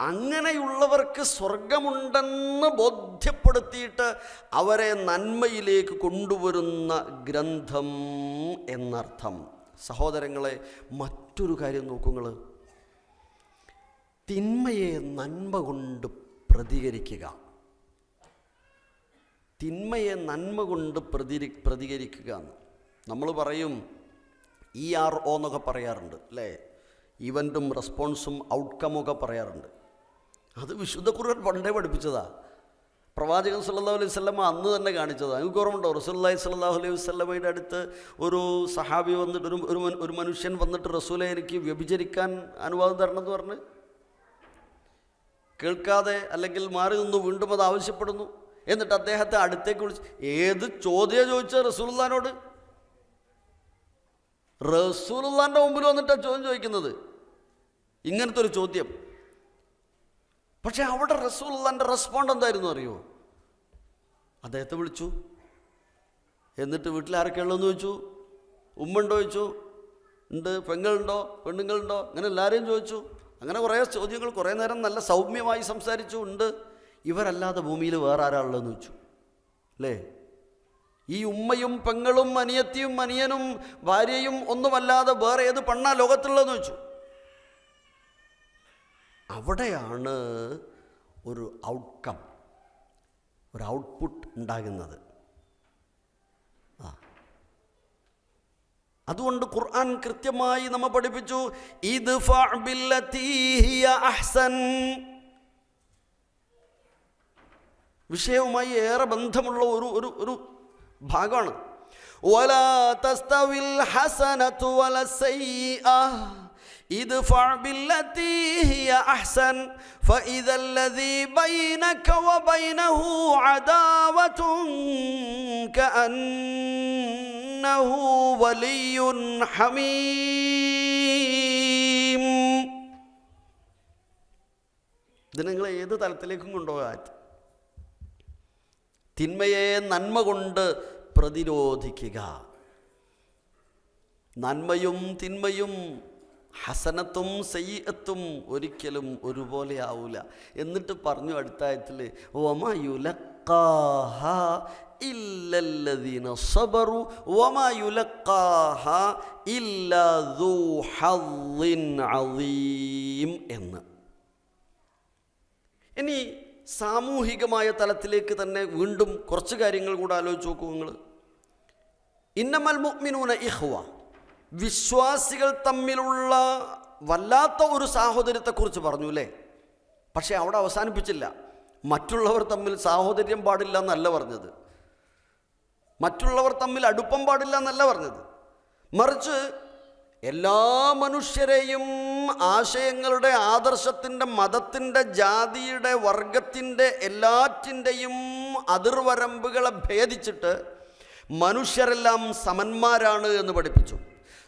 അങ്ങനെയുള്ളവർക്ക് സ്വർഗമുണ്ടെന്ന് ബോധ്യപ്പെടുത്തിയിട്ട് അവരെ നന്മയിലേക്ക് കൊണ്ടുവരുന്ന ഗ്രന്ഥം എന്നർത്ഥം. സഹോദരങ്ങളെ, മറ്റൊരു കാര്യം നോക്കുങ്ങൾ. തിന്മയെ നന്മ കൊണ്ട് പ്രതികരിക്കുക. തിന്മയെ നന്മ കൊണ്ട് പ്രതികരിക്കുക എന്ന് നമ്മൾ പറയും. ERO എന്നൊക്കെ പറയാറുണ്ട് അല്ലേ? ഇവൻറ്റും റെസ്പോൺസും ഔട്ട്കമൊക്കെ പറയാറുണ്ട്. അത് വിശുദ്ധ ഖുർആൻ പണ്ടേ പഠിപ്പിച്ചതാ. പ്രവാചകൻ സല്ലല്ലാഹു അലൈഹി വസല്ലമ അന്ന് തന്നെ കാണിച്ചതാണ്. നിങ്ങൾക്ക് ഓർമ്മയുണ്ടോ? റസൂലുള്ളാഹി സ്വല്ലല്ലാഹു അലൈഹി വസല്ലമയുടെ അടുത്ത് ഒരു സഹാബി വന്നിട്ട് ഒരു മനുഷ്യൻ വന്നിട്ട് റസൂലെ എനിക്ക് വ്യഭിചരിക്കാൻ അനുവാദം തരണമെന്ന് പറഞ്ഞ് കേൾക്കാതെ അല്ലെങ്കിൽ മാറി നിന്നു വീണ്ടും അത് ആവശ്യപ്പെടുന്നു. എന്നിട്ട് അദ്ദേഹത്തെ അടുത്തേക്ക് വിളിച്ച് ഏത് ചോദ്യം ചോദിച്ച റസൂലുള്ളാഹിനോട്? റസൂലുള്ളാഹിൻ്റെ മുമ്പിൽ വന്നിട്ടാണ് ചോദ്യം ചോദിക്കുന്നത്, ഇങ്ങനത്തെ ഒരു ചോദ്യം. പക്ഷെ അവിടെ റസൂലുള്ളാഹിൻ്റെ റെസ്പോണ്ട് എന്തായിരുന്നു അറിയോ? അദ്ദേഹത്തെ വിളിച്ചു. എന്നിട്ട് വീട്ടിൽ ആരൊക്കെയുള്ളതെന്ന് ചോദിച്ചു. ഉമ്മയുണ്ടോ ചോദിച്ചു. ഉണ്ട്. പെങ്ങളുണ്ടോ? പെണ്ണുങ്ങളുണ്ടോ? അങ്ങനെ എല്ലാവരെയും ചോദിച്ചു. അങ്ങനെ കുറേ ചോദ്യങ്ങൾ, കുറേ നേരം നല്ല സൗമ്യമായി സംസാരിച്ചു. ഉണ്ട്. ഇവരല്ലാതെ ഭൂമിയിൽ വേറെ ആരാളുള്ളതെന്ന് ചോദിച്ചു അല്ലേ? ഈ ഉമ്മയും പെങ്ങളും അനിയത്തിയും അനിയനും ഭാര്യയും ഒന്നുമല്ലാതെ വേറെ ഏത് പെണ്ണാ ലോകത്തുള്ളതെന്ന് ചോദിച്ചു. അവിടെയാണ് ഒരു ഔട്ട്കം, ഒരു ഔട്ട്പുട്ട് ഉണ്ടാകുന്നത്. അതുകൊണ്ട് ഖുർആൻ കൃത്യമായി നമ്മെ പഠിപ്പിച്ചു, ഇദ്ഫഅ ബില്ലതീ ഹിയ അഹ്സൻ. വിഷയവുമായി ഏറെ ബന്ധമുള്ള ഒരു ഭാഗമാണ്. വലാ തസ്തവിൽ ഹസനതു വലസ്സയ്യിഅഹ് ഇദ്ഫഅ ബില്ലതീ ഹിയ അഹ്സൻ ഫഇദാ അല്ലദീ ബൈനക വബൈനഹു അദാവത്തുൻ കഅന്നഹു വലിയ്യുൻ ഹമീം. ഇത് നിങ്ങൾ ഏത് തലത്തിലേക്കും കൊണ്ടുപോകാൻ, തിന്മയെ നന്മ കൊണ്ട് പ്രതിരോധിക്കുക. നന്മയും തിന്മയും, ഹസനത്തും സയ്യിഅത്തും ഒരിക്കലും ഒരുപോലെ ആവൂല. എന്നിട്ട് പറഞ്ഞു അടുത്ത ആയത്തിൽ, വമാ യുലഖാഹാ ഇല്ലല്ലദീന സബറു വമാ യുലഖാഹാ ഇല്ലാ ദൂ ഹദ്ദിൻ അളീം എന്ന്. ഇനി സാമൂഹികമായ തലത്തിലേക്ക് തന്നെ വീണ്ടും കുറച്ച് കാര്യങ്ങൾ കൂടെ ആലോചിച്ച് നോക്കൂ നിങ്ങൾ. ഇന്നമൽ മുഅ്മിനൂന ഇഖ്വ, വിശ്വാസികൾ തമ്മിലുള്ള വല്ലാത്ത ഒരു സാഹോദര്യത്തെക്കുറിച്ച് പറഞ്ഞു അല്ലേ? പക്ഷേ അവിടെ അവസാനിപ്പിച്ചില്ല. മറ്റുള്ളവർ തമ്മിൽ സാഹോദര്യം പാടില്ല എന്നല്ല പറഞ്ഞത്, മറ്റുള്ളവർ തമ്മിൽ അടുപ്പം പാടില്ല എന്നല്ല പറഞ്ഞത്. മറിച്ച് എല്ലാ മനുഷ്യരെയും ആശയങ്ങളുടെ, ആദർശത്തിൻ്റെ, മതത്തിൻ്റെ, ജാതിയുടെ, വർഗത്തിൻ്റെ എല്ലാറ്റിൻ്റെയും അതിർവരമ്പുകളെ ഭേദിച്ചിട്ട് മനുഷ്യരെല്ലാം സമന്മാരാണ് എന്ന് പഠിപ്പിച്ചു.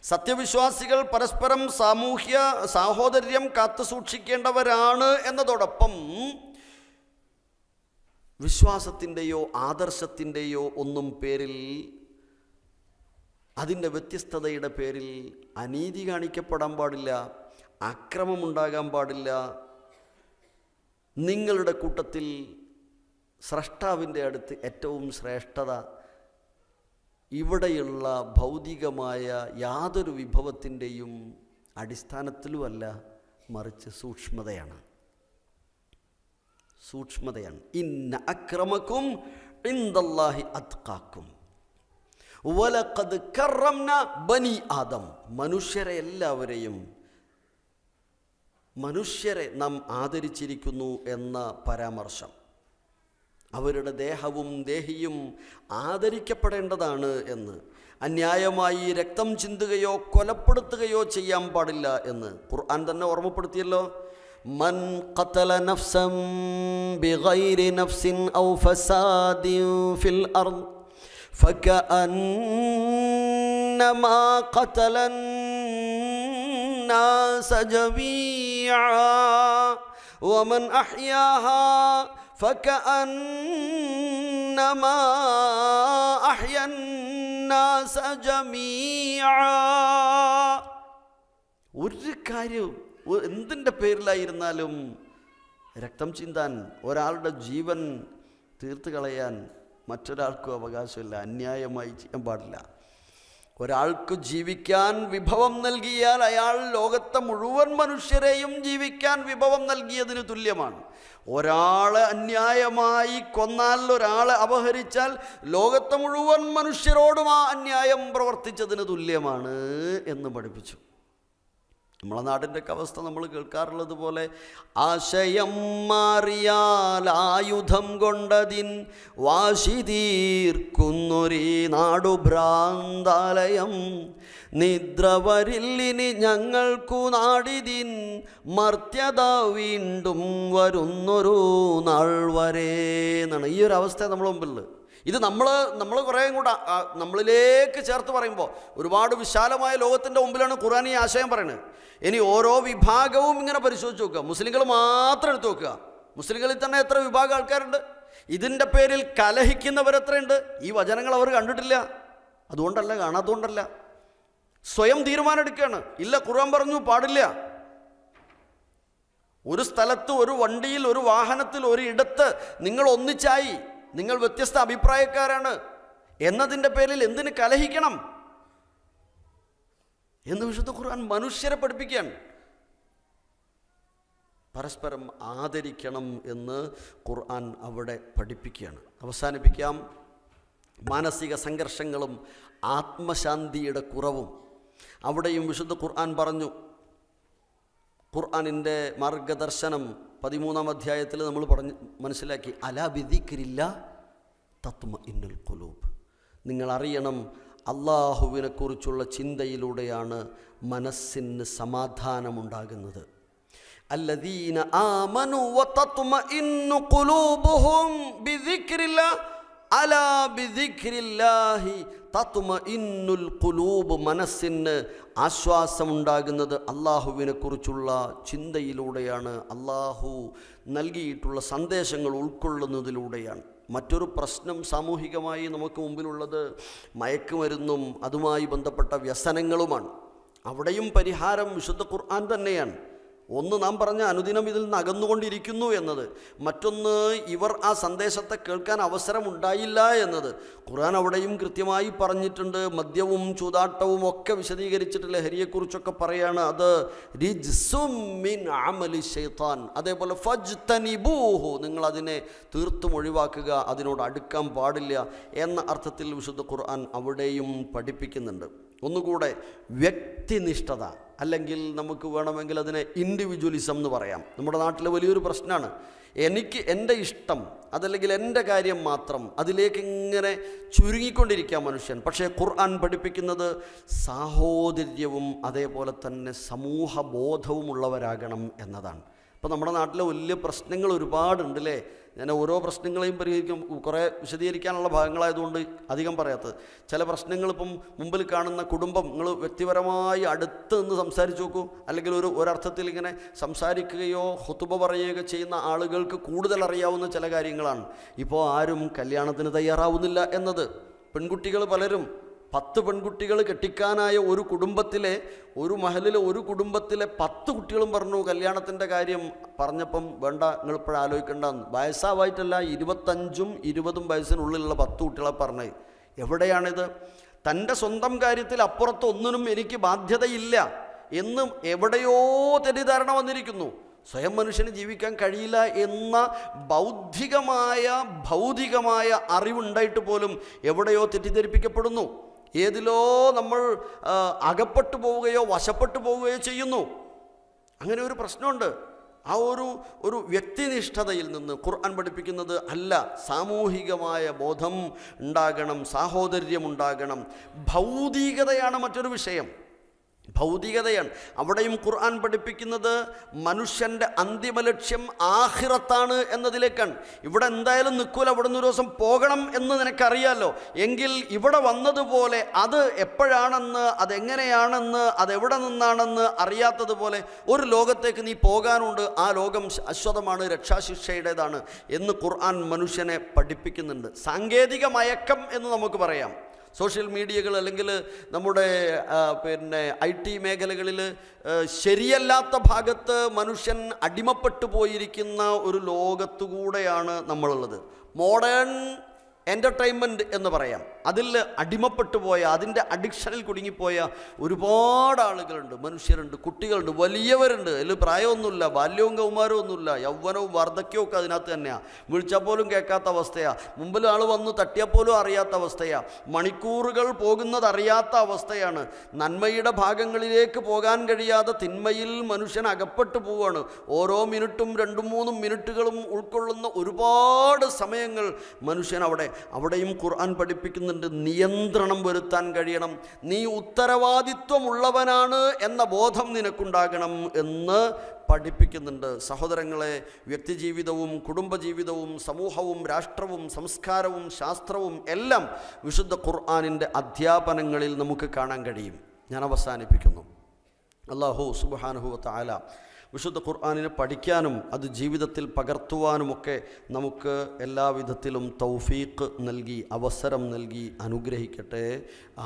സത്യവിശ്വാസികൾ പരസ്പരം സാമൂഹ്യ സാഹോദര്യം കാത്തു സൂക്ഷിക്കേണ്ടവരാണ് എന്നതോടൊപ്പം വിശ്വാസത്തിൻ്റെയോ ആദർശത്തിൻ്റെയോ ഒന്നും പേരിൽ, അതിൻ്റെ വ്യത്യസ്തതയുടെ പേരിൽ അനീതി കാണിക്കപ്പെടാൻ പാടില്ല, അക്രമമുണ്ടാകാൻ പാടില്ല. നിങ്ങളുടെ കൂട്ടത്തിൽ സ്രഷ്ടാവിൻ്റെ അടുത്ത് ഏറ്റവും ശ്രേഷ്ഠത ഇവിടെയുള്ള ഭൗതികമായ യാതൊരു വിഭവത്തിൻ്റെയും അടിസ്ഥാനത്തിലുമല്ല, മറിച്ച് സൂക്ഷ്മതയാണ്. ഇന്ന അക്രമക്കും ഇൻദല്ലാഹി അത്ഖാക്കും വലഖദ് കറംന ബനി ആദം. മനുഷ്യരെ നാം ആദരിച്ചിരിക്കുന്നു എന്ന പരാമർശം, അവരുടെ ദേഹവും ദേഹിയും ആദരിക്കപ്പെടേണ്ടതാണ് എന്ന്. അന്യായമായി രക്തം ചിന്തുകയോ കൊലപ്പെടുത്തുകയോ ചെയ്യാൻ പാടില്ല എന്ന് ഖുർആൻ തന്നെ ഓർമ്മപ്പെടുത്തിയല്ലോ. മൻ ഖതല നഫ്സൻ ബിഗൈരി നഫ്സിൻ ഔ ഫസാദിൻ ഫിൽ അർദ് ഫകഅന്നമാ ഖതലൻ നാസ ജമീഅ വമൻ അഹ്യാഹാ ഫകഅന്നമാ അഹ്യൻ നാസ ജമീഅ. ഒരു കാര്യം എന്തിൻ്റെ പേരിലായിരുന്നാലും രക്തം ചിന്താൻ, ഒരാളുടെ ജീവൻ തീർത്ത് കളയാൻ മറ്റൊരാൾക്കും അവകാശമില്ല. അന്യായമായി ചെയ്യാൻ പാടില്ല. ഒരാൾക്ക് ജീവിക്കാൻ വിഭവം നൽകിയാൽ അയാൾ ലോകത്തെ മുഴുവൻ മനുഷ്യരെയും ജീവിക്കാൻ വിഭവം നൽകിയതിന് തുല്യമാണ്. ഒരാളെ അന്യായമായി കൊന്നാൽ, ഒരാളെ അപഹരിച്ചാൽ ലോകത്തെ മുഴുവൻ മനുഷ്യരോടും ആ അന്യായം പ്രവർത്തിച്ചതിന് തുല്യമാണ് എന്ന് പഠിപ്പിച്ചു. നമ്മളെ നാടിൻ്റെയൊക്കെ അവസ്ഥ നമ്മൾ കേൾക്കാറുള്ളത് പോലെ, ആശയം മാറിയാൽ ആയുധം കൊണ്ടതിൻ വാശി തീർക്കുന്നൊരീ നാടുഭ്രാന്താലയം, നിദ്ര വരില്ലിനി ഞങ്ങൾക്കു നാടിതിൻ മർത്യത വീണ്ടും വരുന്നൊരു നാൾ വരെ എന്നാണ്. ഈ ഒരു അവസ്ഥ നമ്മുടെ മുമ്പിൽ. ഇത് നമ്മൾ കുറേ കൂടെ നമ്മളിലേക്ക് ചേർത്ത് പറയുമ്പോൾ ഒരുപാട് വിശാലമായ ലോകത്തിൻ്റെ മുമ്പിലാണ് ഖുർആൻ ഈ ആശയം പറയുന്നത്. ഇനി ഓരോ വിഭാഗവും ഇങ്ങനെ പരിശോധിച്ച് നോക്കുക. മുസ്ലിങ്ങൾ മാത്രം എടുത്ത് നോക്കുക. മുസ്ലിങ്ങളിൽ തന്നെ എത്ര വിഭാഗം ആൾക്കാരുണ്ട്? ഇതിൻ്റെ പേരിൽ കലഹിക്കുന്നവരെത്രയുണ്ട്? ഈ വചനങ്ങൾ അവർ കണ്ടിട്ടില്ല, അതുകൊണ്ടല്ല, കാണാത്തതുകൊണ്ടല്ല. സ്വയം തീരുമാനം എടുക്കുകയാണ്. ഇല്ല, ഖുർആൻ പറഞ്ഞു പാടില്ല. ഒരു സ്ഥലത്ത്, ഒരു വണ്ടിയിൽ, ഒരു വാഹനത്തിൽ, ഒരു ഇടത്ത് നിങ്ങൾ ഒന്നിച്ചായി, നിങ്ങൾ വ്യത്യസ്ത അഭിപ്രായക്കാരാണ് എന്നതിൻ്റെ പേരിൽ എന്തിന് കലഹിക്കണം എന്ന് വിശുദ്ധ ഖുർആൻ മനുഷ്യരെ പഠിപ്പിക്കുകയാണ്. പരസ്പരം ആദരിക്കണം എന്ന് ഖുർആൻ അവിടെ പഠിപ്പിക്കുകയാണ്. അവസാനിപ്പിക്കാം. മാനസിക സംഘർഷങ്ങളും ആത്മശാന്തിയുടെ കുറവും അവിടെയും വിശുദ്ധ ഖുർആൻ പറഞ്ഞു. ഖുർആനിൻ്റെ മാർഗദർശനം 13-ാം അധ്യായത്തിൽ നമ്മൾ മനസ്സിലാക്കി. അലാ ബിദിക്രില്ലാ തത്മഇന്നുൽ ഖുലൂബ്. നിങ്ങൾ അറിയണം, അള്ളാഹുവിനെക്കുറിച്ചുള്ള ചിന്തയിലൂടെയാണ് മനസ്സിന് സമാധാനമുണ്ടാകുന്നത്. അല്ലദീന ആമനു വതത്മഇന്നു ഖുലൂബുഹും ബിദിക്രില്ലാ അലാ ബിദിക്രില്ലാഹി തത്മഇന്നുൽ ഖുലൂബ്. മനസ്സിന് ആശ്വാസമുണ്ടാകുന്നത് അള്ളാഹുവിനെക്കുറിച്ചുള്ള ചിന്തയിലൂടെയാണ്, അള്ളാഹു നൽകിയിട്ടുള്ള സന്ദേശങ്ങൾ ഉൾക്കൊള്ളുന്നതിലൂടെയാണ്. മറ്റൊരു പ്രശ്നം സാമൂഹികമായി നമുക്ക് മുമ്പിലുള്ളത് മയക്കുമരുന്നും അതുമായി ബന്ധപ്പെട്ട വ്യസനങ്ങളുമാണ്. അവിടെയും പരിഹാരം വിശുദ്ധ ഖുർആൻ തന്നെയാണ്. ഒന്ന്, നാം പറഞ്ഞ അനുദിനം ഇതിൽ നിന്ന് അകന്നുകൊണ്ടിരിക്കുന്നു എന്നത്. മറ്റൊന്ന്, ഇവർ ആ സന്ദേശത്തെ കേൾക്കാൻ അവസരമുണ്ടായില്ല എന്നത്. ഖുർആൻ അവിടെയും കൃത്യമായി പറഞ്ഞിട്ടുണ്ട്. മദ്യവും ചൂതാട്ടവും ഒക്കെ വിശദീകരിച്ചിട്ട് ലഹരിയെക്കുറിച്ചൊക്കെ പറയാണ്. അത് റിജ്സും മിൻ അമലി ശൈത്താൻ. അതേപോലെ ഫജ്തനിബൂഹു, നിങ്ങളതിനെ തീർത്തും ഒഴിവാക്കുക, അതിനോട് അടുക്കാൻ പാടില്ല എന്ന അർത്ഥത്തിൽ വിശുദ്ധ ഖുർആൻ അവിടെയും പഠിപ്പിക്കുന്നുണ്ട്. ഒന്നുകൂടെ, വ്യക്തിനിഷ്ഠത, അല്ലെങ്കിൽ നമുക്ക് വേണമെങ്കിൽ അതിനെ ഇൻഡിവിജ്വലിസം എന്ന് പറയാം. നമ്മുടെ നാട്ടിലെ വലിയൊരു പ്രശ്നമാണ്. എനിക്ക് എൻ്റെ ഇഷ്ടം, അതല്ലെങ്കിൽ എൻ്റെ കാര്യം മാത്രം, അതിലേക്ക് ഇങ്ങനെ ചുരുങ്ങിക്കൊണ്ടിരിക്കുക മനുഷ്യൻ. പക്ഷേ ഖുർആൻ പഠിപ്പിക്കുന്നത് സാഹോദര്യവും അതേപോലെ തന്നെ സമൂഹബോധവും ഉള്ളവരാകണം എന്നതാണ്. ഇപ്പോൾ നമ്മുടെ നാട്ടിലെ വലിയ പ്രശ്നങ്ങൾ ഒരുപാടുണ്ട് അല്ലേ. ഞാൻ ഓരോ പ്രശ്നങ്ങളെയും പരിഹരിക്കും, കുറേ വിശദീകരിക്കാനുള്ള ഭാഗങ്ങളായതുകൊണ്ട് അധികം പറയാത്തത്. ചില പ്രശ്നങ്ങൾ ഇപ്പം മുമ്പിൽ കാണുന്ന കുടുംബം, നിങ്ങൾ വ്യക്തിപരമായി അടുത്ത് നിന്ന് സംസാരിച്ച് നോക്കൂ. അല്ലെങ്കിൽ ഒരർത്ഥത്തിൽ ഇങ്ങനെ സംസാരിക്കുകയോ ഖുതുബ പറയുകയോ ചെയ്യുന്ന ആളുകൾക്ക് കൂടുതൽ അറിയാവുന്ന ചില കാര്യങ്ങളാണ്. ഇപ്പോൾ ആരും കല്യാണത്തിന് തയ്യാറാവുന്നില്ല എന്നത്. പെൺകുട്ടികൾ പലരും 10 പെൺകുട്ടികൾ കെട്ടിക്കാനായ ഒരു കുടുംബത്തിലെ, ഒരു മഹലിലെ ഒരു കുടുംബത്തിലെ 10 കുട്ടികളും പറഞ്ഞു കല്യാണത്തിൻ്റെ കാര്യം പറഞ്ഞപ്പം വേണ്ട, നിങ്ങൾ ഇപ്പോഴും ആലോചിക്കേണ്ടെന്ന്. വയസ്സാവായിട്ടല്ല, 25ഉം 20ഉം വയസ്സിനുള്ളിലുള്ള 10 കുട്ടികളെ പറഞ്ഞത്. എവിടെയാണിത്? തൻ്റെ സ്വന്തം കാര്യത്തിൽ അപ്പുറത്ത് ഒന്നിനും എനിക്ക് ബാധ്യതയില്ല എന്നും എവിടെയോ തെറ്റിദ്ധാരണ വന്നിരിക്കുന്നു. സ്വയം മനുഷ്യന് ജീവിക്കാൻ കഴിയില്ല എന്ന ഭൗതികമായ അറിവുണ്ടായിട്ട് പോലും എവിടെയോ തെറ്റിദ്ധരിപ്പിക്കപ്പെടുന്നു. ഏതിലോ നമ്മൾ അകപ്പെട്ടു പോവുകയോ വശപ്പെട്ടു പോവുകയോ ചെയ്യുന്നു. അങ്ങനെ ഒരു പ്രശ്നമുണ്ട്. ആ ഒരു വ്യക്തിനിഷ്ഠതയിൽ നിന്ന് ഖുർആൻ പഠിപ്പിക്കുന്നത് അല്ല, സാമൂഹികമായ ബോധം ഉണ്ടാകണം, സാഹോദര്യം ഉണ്ടാകണം. ഭൗതികതയാണ് മറ്റൊരു വിഷയം. ഭൗതികതയാണ്. അവിടെയും ഖുർആൻ പഠിപ്പിക്കുന്നത് മനുഷ്യൻ്റെ അന്തിമ ലക്ഷ്യം ആഖിറത്താണ് എന്നതിലേക്കാണ്. ഇവിടെ എന്തായാലും നിൽക്കൂല, അവിടെ നിന്ന് ഒരു ദിവസം പോകണം എന്ന് നിനക്കറിയാലോ. എങ്കിൽ ഇവിടെ വന്നതുപോലെ അത് എപ്പോഴാണെന്ന്, അതെങ്ങനെയാണെന്ന്, അതെവിടെ നിന്നാണെന്ന് അറിയാത്തതുപോലെ ഒരു ലോകത്തേക്ക് നീ പോകാനുണ്ട്. ആ ലോകം ശാശ്വതമാണ്, രക്ഷാശിക്ഷയുടേതാണ് എന്ന് ഖുർആൻ മനുഷ്യനെ പഠിപ്പിക്കുന്നുണ്ട്. സാങ്കേതിക മയക്കം എന്ന് നമുക്ക് പറയാം. സോഷ്യൽ മീഡിയകൾ അല്ലെങ്കിൽ നമ്മുടെ IT മേഖലകളിൽ ശരിയല്ലാത്ത ഭാഗത്ത് മനുഷ്യൻ അടിമപ്പെട്ടു പോയിരിക്കുന്ന ഒരു ലോകത്തുകൂടെയാണ് നമ്മളുള്ളത്. മോഡേൺ എൻ്റർടൈൻമെൻറ്റ് എന്ന് പറയാം. അതിൽ അടിമപ്പെട്ടു പോയ, അതിൻ്റെ അഡിക്ഷനിൽ കുടുങ്ങിപ്പോയ ഒരുപാട് ആളുകളുണ്ട്, മനുഷ്യരുണ്ട്, കുട്ടികളുണ്ട്, വലിയവരുണ്ട്. അതിൽ പ്രായമൊന്നുമില്ല, ബാല്യവും കൗമാരവും ഒന്നുമില്ല, യൗവനവും വാർദ്ധക്യവും ഒക്കെ അതിനകത്ത് തന്നെയാണ്. വിളിച്ചാൽ പോലും കേൾക്കാത്ത അവസ്ഥയാണ്. മുമ്പിൽ ആൾ വന്ന് തട്ടിയാൽ പോലും അറിയാത്ത അവസ്ഥയാണ്. മണിക്കൂറുകൾ പോകുന്നത് അറിയാത്ത അവസ്ഥയാണ്. നന്മയുടെ ഭാഗങ്ങളിലേക്ക് പോകാൻ കഴിയാതെ തിന്മയിൽ മനുഷ്യൻ അകപ്പെട്ടു പോവുകയാണ്. ഓരോ മിനിറ്റും 2-3 മിനിറ്റുകളും ഉൾക്കൊള്ളുന്ന ഒരുപാട് സമയങ്ങൾ മനുഷ്യൻ അവിടെയും ഖുർആൻ പഠിപ്പിക്കുന്നുണ്ട്. നിയന്ത്രണം വരുത്താൻ കഴിയണം. നീ ഉത്തരവാദിത്വമുള്ളവനാണ് എന്ന ബോധം നിനക്കുണ്ടാകണം എന്ന് പഠിപ്പിക്കുന്നുണ്ട്. സഹോദരങ്ങളെ, വ്യക്തിജീവിതവും കുടുംബജീവിതവും സമൂഹവും രാഷ്ട്രവും സംസ്കാരവും ശാസ്ത്രവും എല്ലാം വിശുദ്ധ ഖുർആനിൻ്റെ അധ്യാപനങ്ങളിൽ നമുക്ക് കാണാൻ കഴിയും. ഞാൻ അവസാനിപ്പിക്കുന്നു. അല്ലാഹു സുബ്ഹാനഹു വ തആല വിശുദ്ധ ഖുർആനിനെ പഠിക്കാനും അത് ജീവിതത്തിൽ പകർത്തുവാനുമൊക്കെ നമുക്ക് എല്ലാവിധത്തിലും തൗഫീഖ് നൽകി, അവസരം നൽകി അനുഗ്രഹിക്കട്ടെ.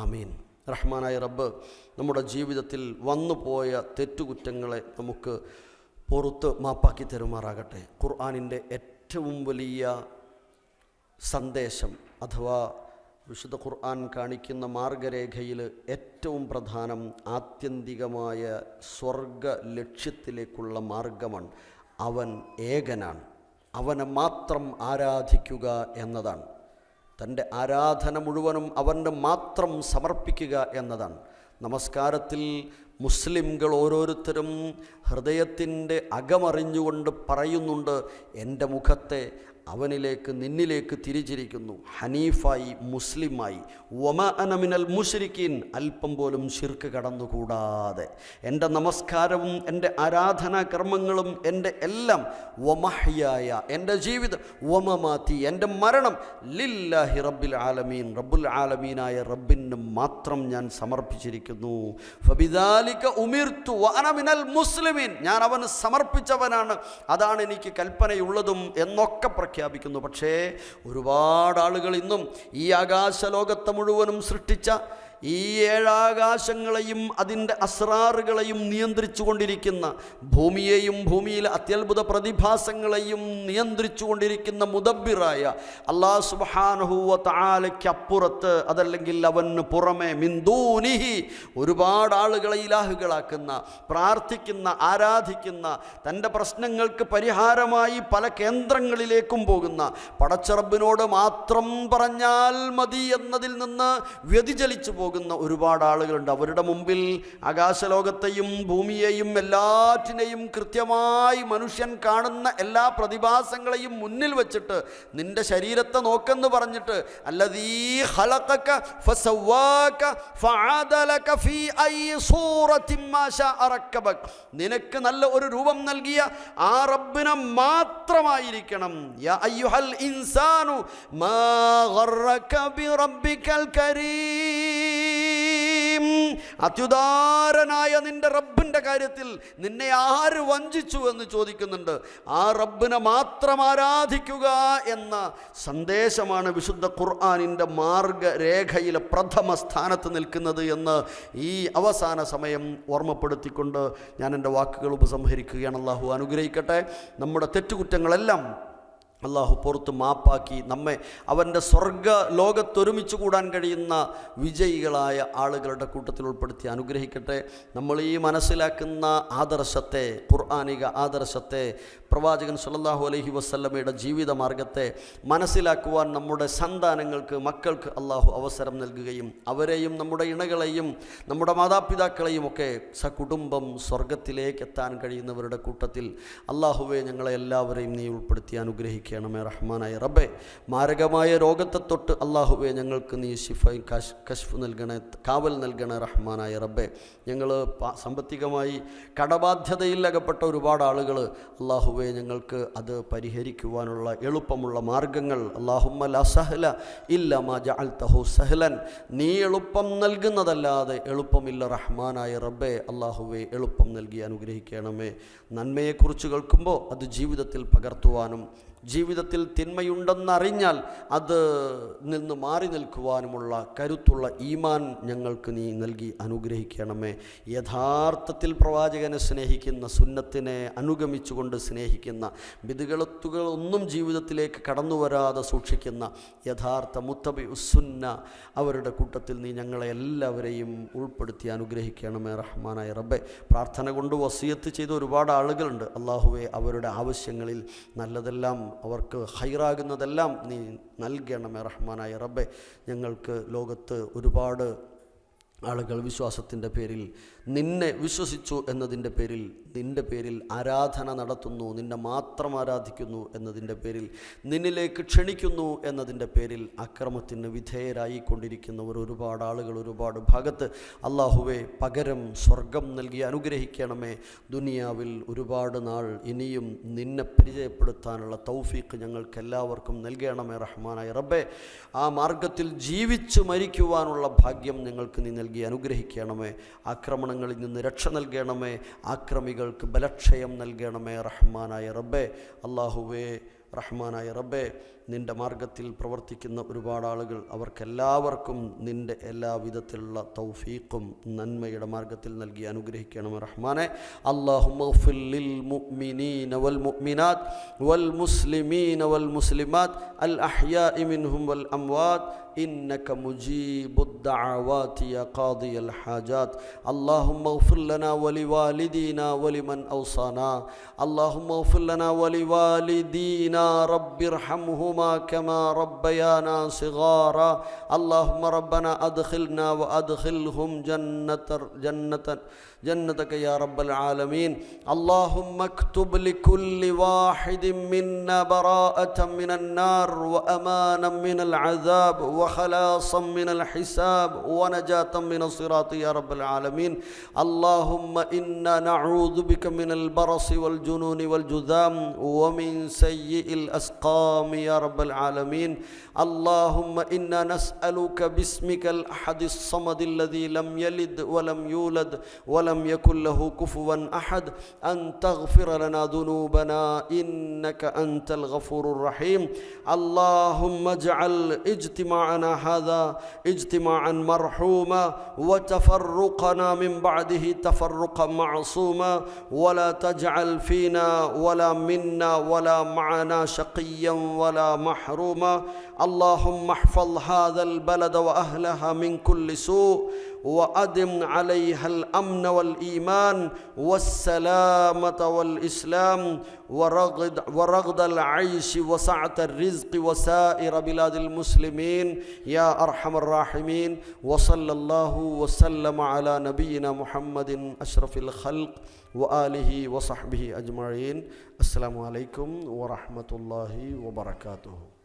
ആമീൻ. റഹ്മാനായ റബ്ബ് നമ്മുടെ ജീവിതത്തിൽ വന്നുപോയ തെറ്റുകുറ്റങ്ങളെ നമുക്ക് പുറത്ത് മാപ്പാക്കി തരുമാറാകട്ടെ. ഖുർആനിൻ്റെ ഏറ്റവും വലിയ സന്ദേശം അഥവാ വിശുദ്ധ ഖുർആൻ കാണിക്കുന്ന മാർഗരേഖയിൽ ഏറ്റവും പ്രധാനം ആത്യന്തികമായ സ്വർഗ ലക്ഷ്യത്തിലേക്കുള്ള മാർഗമാണ്. അവൻ ഏകനാണ്, അവനെ മാത്രം ആരാധിക്കുക എന്നതാണ്. തൻ്റെ ആരാധന മുഴുവനും അവന് മാത്രം സമർപ്പിക്കുക എന്നതാണ്. നമസ്കാരത്തിൽ മുസ്ലിംകൾ ഓരോരുത്തരും ഹൃദയത്തിൻ്റെ അകമറിഞ്ഞുകൊണ്ട് പറയുന്നുണ്ട്, എൻ്റെ മുഖത്തെ അവനിലേക്ക് നിന്നിലേക്ക് തിരിച്ചിരിക്കുന്നു, ഹനീഫായി മുസ്ലിമായി, വമ അന മിനൽ മുശ്രിക്കീൻ, അല്പം പോലും ശിർക്ക് കടന്നുകൂടാതെ. എൻ്റെ നമസ്കാരവും എൻ്റെ ആരാധനാ കർമ്മങ്ങളും എൻ്റെ എല്ലാം, വമഹ്യായ എൻ്റെ ജീവിതം, വമമാതി എൻ്റെ മരണം, ലില്ലാഹി റബ്ബിൽ ആലമീൻ, റബ്ബുൽ ആലമീനായ റബ്ബിന് മാത്രം ഞാൻ സമർപ്പിച്ചിരിക്കുന്നു. ഫബിദാലിക ഉമിർതു വഅന മിനൽ മുസ്ലിമീൻ, ഞാൻ അവന് സമർപ്പിച്ചവനാണ്, അതാണ് എനിക്ക് കൽപ്പനയുള്ളതും എന്നൊക്കെ പ്രഖ്യാപിക്കുന്നു. പക്ഷേ ഒരുപാട് ആളുകൾ ഇന്നും ഈ ആകാശലോകത്തെ മുഴുവനും സൃഷ്ടിച്ച ഈ ഏഴാകാശങ്ങളെയും അതിൻ്റെ അസ്രാറുകളെയും നിയന്ത്രിച്ചു കൊണ്ടിരിക്കുന്ന, ഭൂമിയെയും ഭൂമിയിലെ അത്യത്ഭുത പ്രതിഭാസങ്ങളെയും നിയന്ത്രിച്ചു കൊണ്ടിരിക്കുന്ന മുദബ്ബിറായ അല്ലാഹു സുബ്ഹാനഹു വ തആലയ്ക്കപ്പുറത്ത്, അതല്ലെങ്കിൽ അവന് പുറമെ, മിൻദൂനിഹി, ഒരുപാട് ആളുകളെ ഇലാഹുകളാക്കുന്ന, പ്രാർത്ഥിക്കുന്ന, ആരാധിക്കുന്ന, തൻ്റെ പ്രശ്നങ്ങൾക്ക് പരിഹാരമായി പല കേന്ദ്രങ്ങളിലേക്കും പോകുന്ന, പടച്ചറബിനോട് മാത്രം പറഞ്ഞാൽ മതി എന്നതിൽ നിന്ന് വ്യതിചലിച്ചു പോകുന്ന ഒരുപാട് ആളുകളുണ്ട്. അവരുടെ മുമ്പിൽ ആകാശലോകത്തെയും ഭൂമിയെയും എല്ലാറ്റിനെയും കൃത്യമായി മനുഷ്യൻ കാണുന്ന എല്ലാ പ്രതിഭാസങ്ങളെയും മുന്നിൽ വെച്ചിട്ട് നിന്റെ ശരീരത്തെ നോക്കെന്ന് പറഞ്ഞിട്ട്, അല്ലദീ ഖലഖക ഫസവ്വാക ഫഅദലക ഫീ ഐ സൂറത്തിൻ മാ ശാഅ റക്കബക, നിനക്ക് നല്ല ഒരു രൂപം നൽകിയ ആ റബ്ബിനെ മാത്രമായിരിക്കണം. യാ അയ്യുഹൽ ഇൻസാനു മാ ഗറക ബിറബ്ബികൽ കരീം, അത്യുദാരനായ നിന്റെ റബ്ബിൻ്റെ കാര്യത്തിൽ നിന്നെ ആര് വഞ്ചിച്ചു എന്ന് ചോദിക്കുന്നുണ്ട്. ആ റബ്ബിനെ മാത്രം ആരാധിക്കുക എന്ന സന്ദേശമാണ് വിശുദ്ധ ഖുർആനിൻ്റെ മാർഗരേഖയിലെ പ്രഥമ സ്ഥാനത്ത് നിൽക്കുന്നത് എന്ന് ഈ അവസാന സമയം ഓർമ്മപ്പെടുത്തിക്കൊണ്ട് ഞാൻ എൻ്റെ വാക്കുകൾ ഉപസംഹരിക്കുകയാണ്. അല്ലാഹു അനുഗ്രഹിക്കട്ടെ. നമ്മുടെ തെറ്റുകുറ്റങ്ങളെല്ലാം അള്ളാഹു പുറത്ത് മാപ്പാക്കി നമ്മെ അവൻ്റെ സ്വർഗ ലോകത്തൊരുമിച്ച് കൂടാൻ കഴിയുന്ന വിജയികളായ ആളുകളുടെ കൂട്ടത്തിൽ ഉൾപ്പെടുത്തി അനുഗ്രഹിക്കട്ടെ. നമ്മൾ ഈ മനസ്സിലാക്കുന്ന ആദർശത്തെ, ഖുർആനിക ആദർശത്തെ, പ്രവാചകൻ സല്ലല്ലാഹു അലൈഹി വസല്ലമയുടെ ജീവിത മാർഗത്തെ മനസ്സിലാക്കുവാൻ നമ്മുടെ സന്താനങ്ങൾക്ക്, മക്കൾക്ക് അള്ളാഹു അവസരം നൽകുകയും അവരെയും നമ്മുടെ ഇണകളെയും നമ്മുടെ മാതാപിതാക്കളെയും ഒക്കെ സകുടുംബം സ്വർഗത്തിലേക്ക് എത്താൻ കഴിയുന്നവരുടെ കൂട്ടത്തിൽ അള്ളാഹുവെ ഞങ്ങളെ എല്ലാവരെയും നീ ഉൾപ്പെടുത്തി അനുഗ്രഹിക്കുക ണമേ റഹ്മാനായ റബ്ബേ. മാരകമായ രോഗത്തെ തൊട്ട് അള്ളാഹുവെ ഞങ്ങൾക്ക് നീ ശിഫയും കശ്ഫ് നൽകണേ, കാവൽ നൽകണേ റഹ്മാനായ റബ്ബേ. ഞങ്ങൾ സാമ്പത്തികമായി കടബാധ്യതയിൽ അകപ്പെട്ട ഒരുപാട് ആളുകൾ അള്ളാഹുവെ ഞങ്ങൾക്ക് അത് പരിഹരിക്കുവാനുള്ള എളുപ്പമുള്ള മാർഗങ്ങൾ, അല്ലാഹുമ്മ ലാ സഹല ഇല്ല മാ ജഅൽതഹു സഹലൻ, നീ എളുപ്പം നൽകുന്നതല്ലാതെ എളുപ്പമില്ല റഹ്മാനായ റബ്ബേ. അള്ളാഹുവെ എളുപ്പം നൽകി അനുഗ്രഹിക്കണമേ. നന്മയെക്കുറിച്ച് കേൾക്കുമ്പോൾ അത് ജീവിതത്തിൽ പകർത്തുവാനും ജീവിതത്തിൽ തിന്മയുണ്ടെന്നറിഞ്ഞാൽ അത് നിന്ന് മാറി നിൽക്കുവാനുമുള്ള കരുത്തുള്ള ഈമാൻ ഞങ്ങൾക്ക് നീ നൽകി അനുഗ്രഹിക്കണമേ. യഥാർത്ഥത്തിൽ പ്രവാചകനെ സ്നേഹിക്കുന്ന, സുന്നത്തിനെ അനുഗമിച്ചുകൊണ്ട് സ്നേഹിക്കുന്ന, ബിദ്അത്തുകളൊന്നും ജീവിതത്തിലേക്ക് കടന്നു വരാതെ സൂക്ഷിക്കുന്ന യഥാർത്ഥ മുത്തബി ഉസ്സുന്ന അവരുടെ കൂട്ടത്തിൽ നീ ഞങ്ങളെ എല്ലാവരെയും ഉൾപ്പെടുത്തി അനുഗ്രഹിക്കണമേ റഹ്മാനായ റബ്ബെ. പ്രാർത്ഥന കൊണ്ട് വസിയത്ത് ചെയ്ത ഒരുപാട് ആളുകളുണ്ട്. അള്ളാഹുവെ അവരുടെ ആവശ്യങ്ങളിൽ നല്ലതെല്ലാം, അവർക്ക് ഹൈറാകുന്നതെല്ലാം നീ നൽകണമേ റഹ്മാനായ റബ്ബെ. ഞങ്ങൾക്ക് ലോകത്ത് ഒരുപാട് ആളുകൾ വിശ്വാസത്തിൻ്റെ പേരിൽ, നിന്നെ വിശ്വസിച്ചു എന്നതിൻ്റെ പേരിൽ, നിൻ്റെ പേരിൽ ആരാധന നടത്തുന്നു, നിന്നെ മാത്രം ആരാധിക്കുന്നു എന്നതിൻ്റെ പേരിൽ, നിന്നിലേക്ക് ക്ഷണിക്കുന്നു എന്നതിൻ്റെ പേരിൽ അക്രമത്തിന് വിധേയരായിക്കൊണ്ടിരിക്കുന്നവർ ഒരുപാട് ആളുകൾ ഒരുപാട് ഭാഗത്ത്. അള്ളാഹുവെ പകരം സ്വർഗം നൽകി അനുഗ്രഹിക്കണമേ. ദുനിയാവിൽ ഒരുപാട് നാൾ ഇനിയും നിന്നെ പരിചയപ്പെടുത്താനുള്ള തൗഫീഖ് ഞങ്ങൾക്കെല്ലാവർക്കും നൽകണമേ റഹ്മാനായ റബ്ബെ. ആ മാർഗത്തിൽ ജീവിച്ചു മരിക്കുവാനുള്ള ഭാഗ്യം ഞങ്ങൾക്ക് നീ നൽകി അനുഗ്രഹിക്കണമേ. ആക്രമണങ്ങളിൽ നിന്ന് രക്ഷ നൽകണമേ. ആക്രമികൾക്ക് ബലക്ഷയം നൽകണമേ റഹ്മാനായ റബ്ബെ. അല്ലാഹുവേ റഹ്മാനായ റബ്ബെ, നിൻ്റെ മാർഗത്തിൽ പ്രവർത്തിക്കുന്ന ഒരുപാട് ആളുകൾ, അവർക്കെല്ലാവർക്കും നിൻ്റെ എല്ലാവിധത്തിലുള്ള തൗഫീഖും നന്മയുടെ മാർഗത്തിൽ നൽകി അനുഗ്രഹിക്കണമേ റഹ്മാനെ. അല്ലാഹുമ്മ ഗ്ഫിർ ലിൽ മുഅ്മിനീന വൽ മുഅ്മിനാത്ത് വൽ മുസ്ലിമീന വൽ മുസ്ലിമാത്ത് അൽ അഹ്യാഇ മിൻഹും വൽ അംവാത്ത് إنك مجيب الدعوات يا قاضي الحاجات. اللهم اغفر لنا ولوالدينا ولمن أوصانا. اللهم اغفر لنا ولوالدينا والدينا رب ارحمهما كما ربيانا صغارا اللهم ربنا أدخلنا وأدخلهم جنتك يا رب العالمين اللهم اكتب لكل واحد منا براءة من النار وأمانا من العذاب وخلاصا من الحساب ونجاة من الصراط يا رب العالمين اللهم إنا نعوذ بك من البرص والجنون والجذام ومن سيء الأسقام يا رب العالمين اللهم إنا نسألك باسمك الأحد الصمد الذي لم يلد ولم يولد ولم يكن له كفوا أحد أن تغفر لنا ذنوبنا إنك أنت الغفور الرحيم اللهم اجعل اجتماعنا هذا اجتماعا مرحوما وتفرقنا من بعده تفرقا معصوما ولا تجعل فينا ولا منا ولا معنا شقيا ولا محروما اللهم احفظ هذا البلد وأهلها من كل سوء وأدم عليها الأمن والإيمان والسلامة والإسلام ورغد العيش وسعة الرزق وسائر بلاد المسلمين يا أرحم الراحمين وصلى الله وسلم على نبينا محمد أشرف الخلق وآله وصحبه أجمعين السلام عليكم ورحمة الله وبركاته.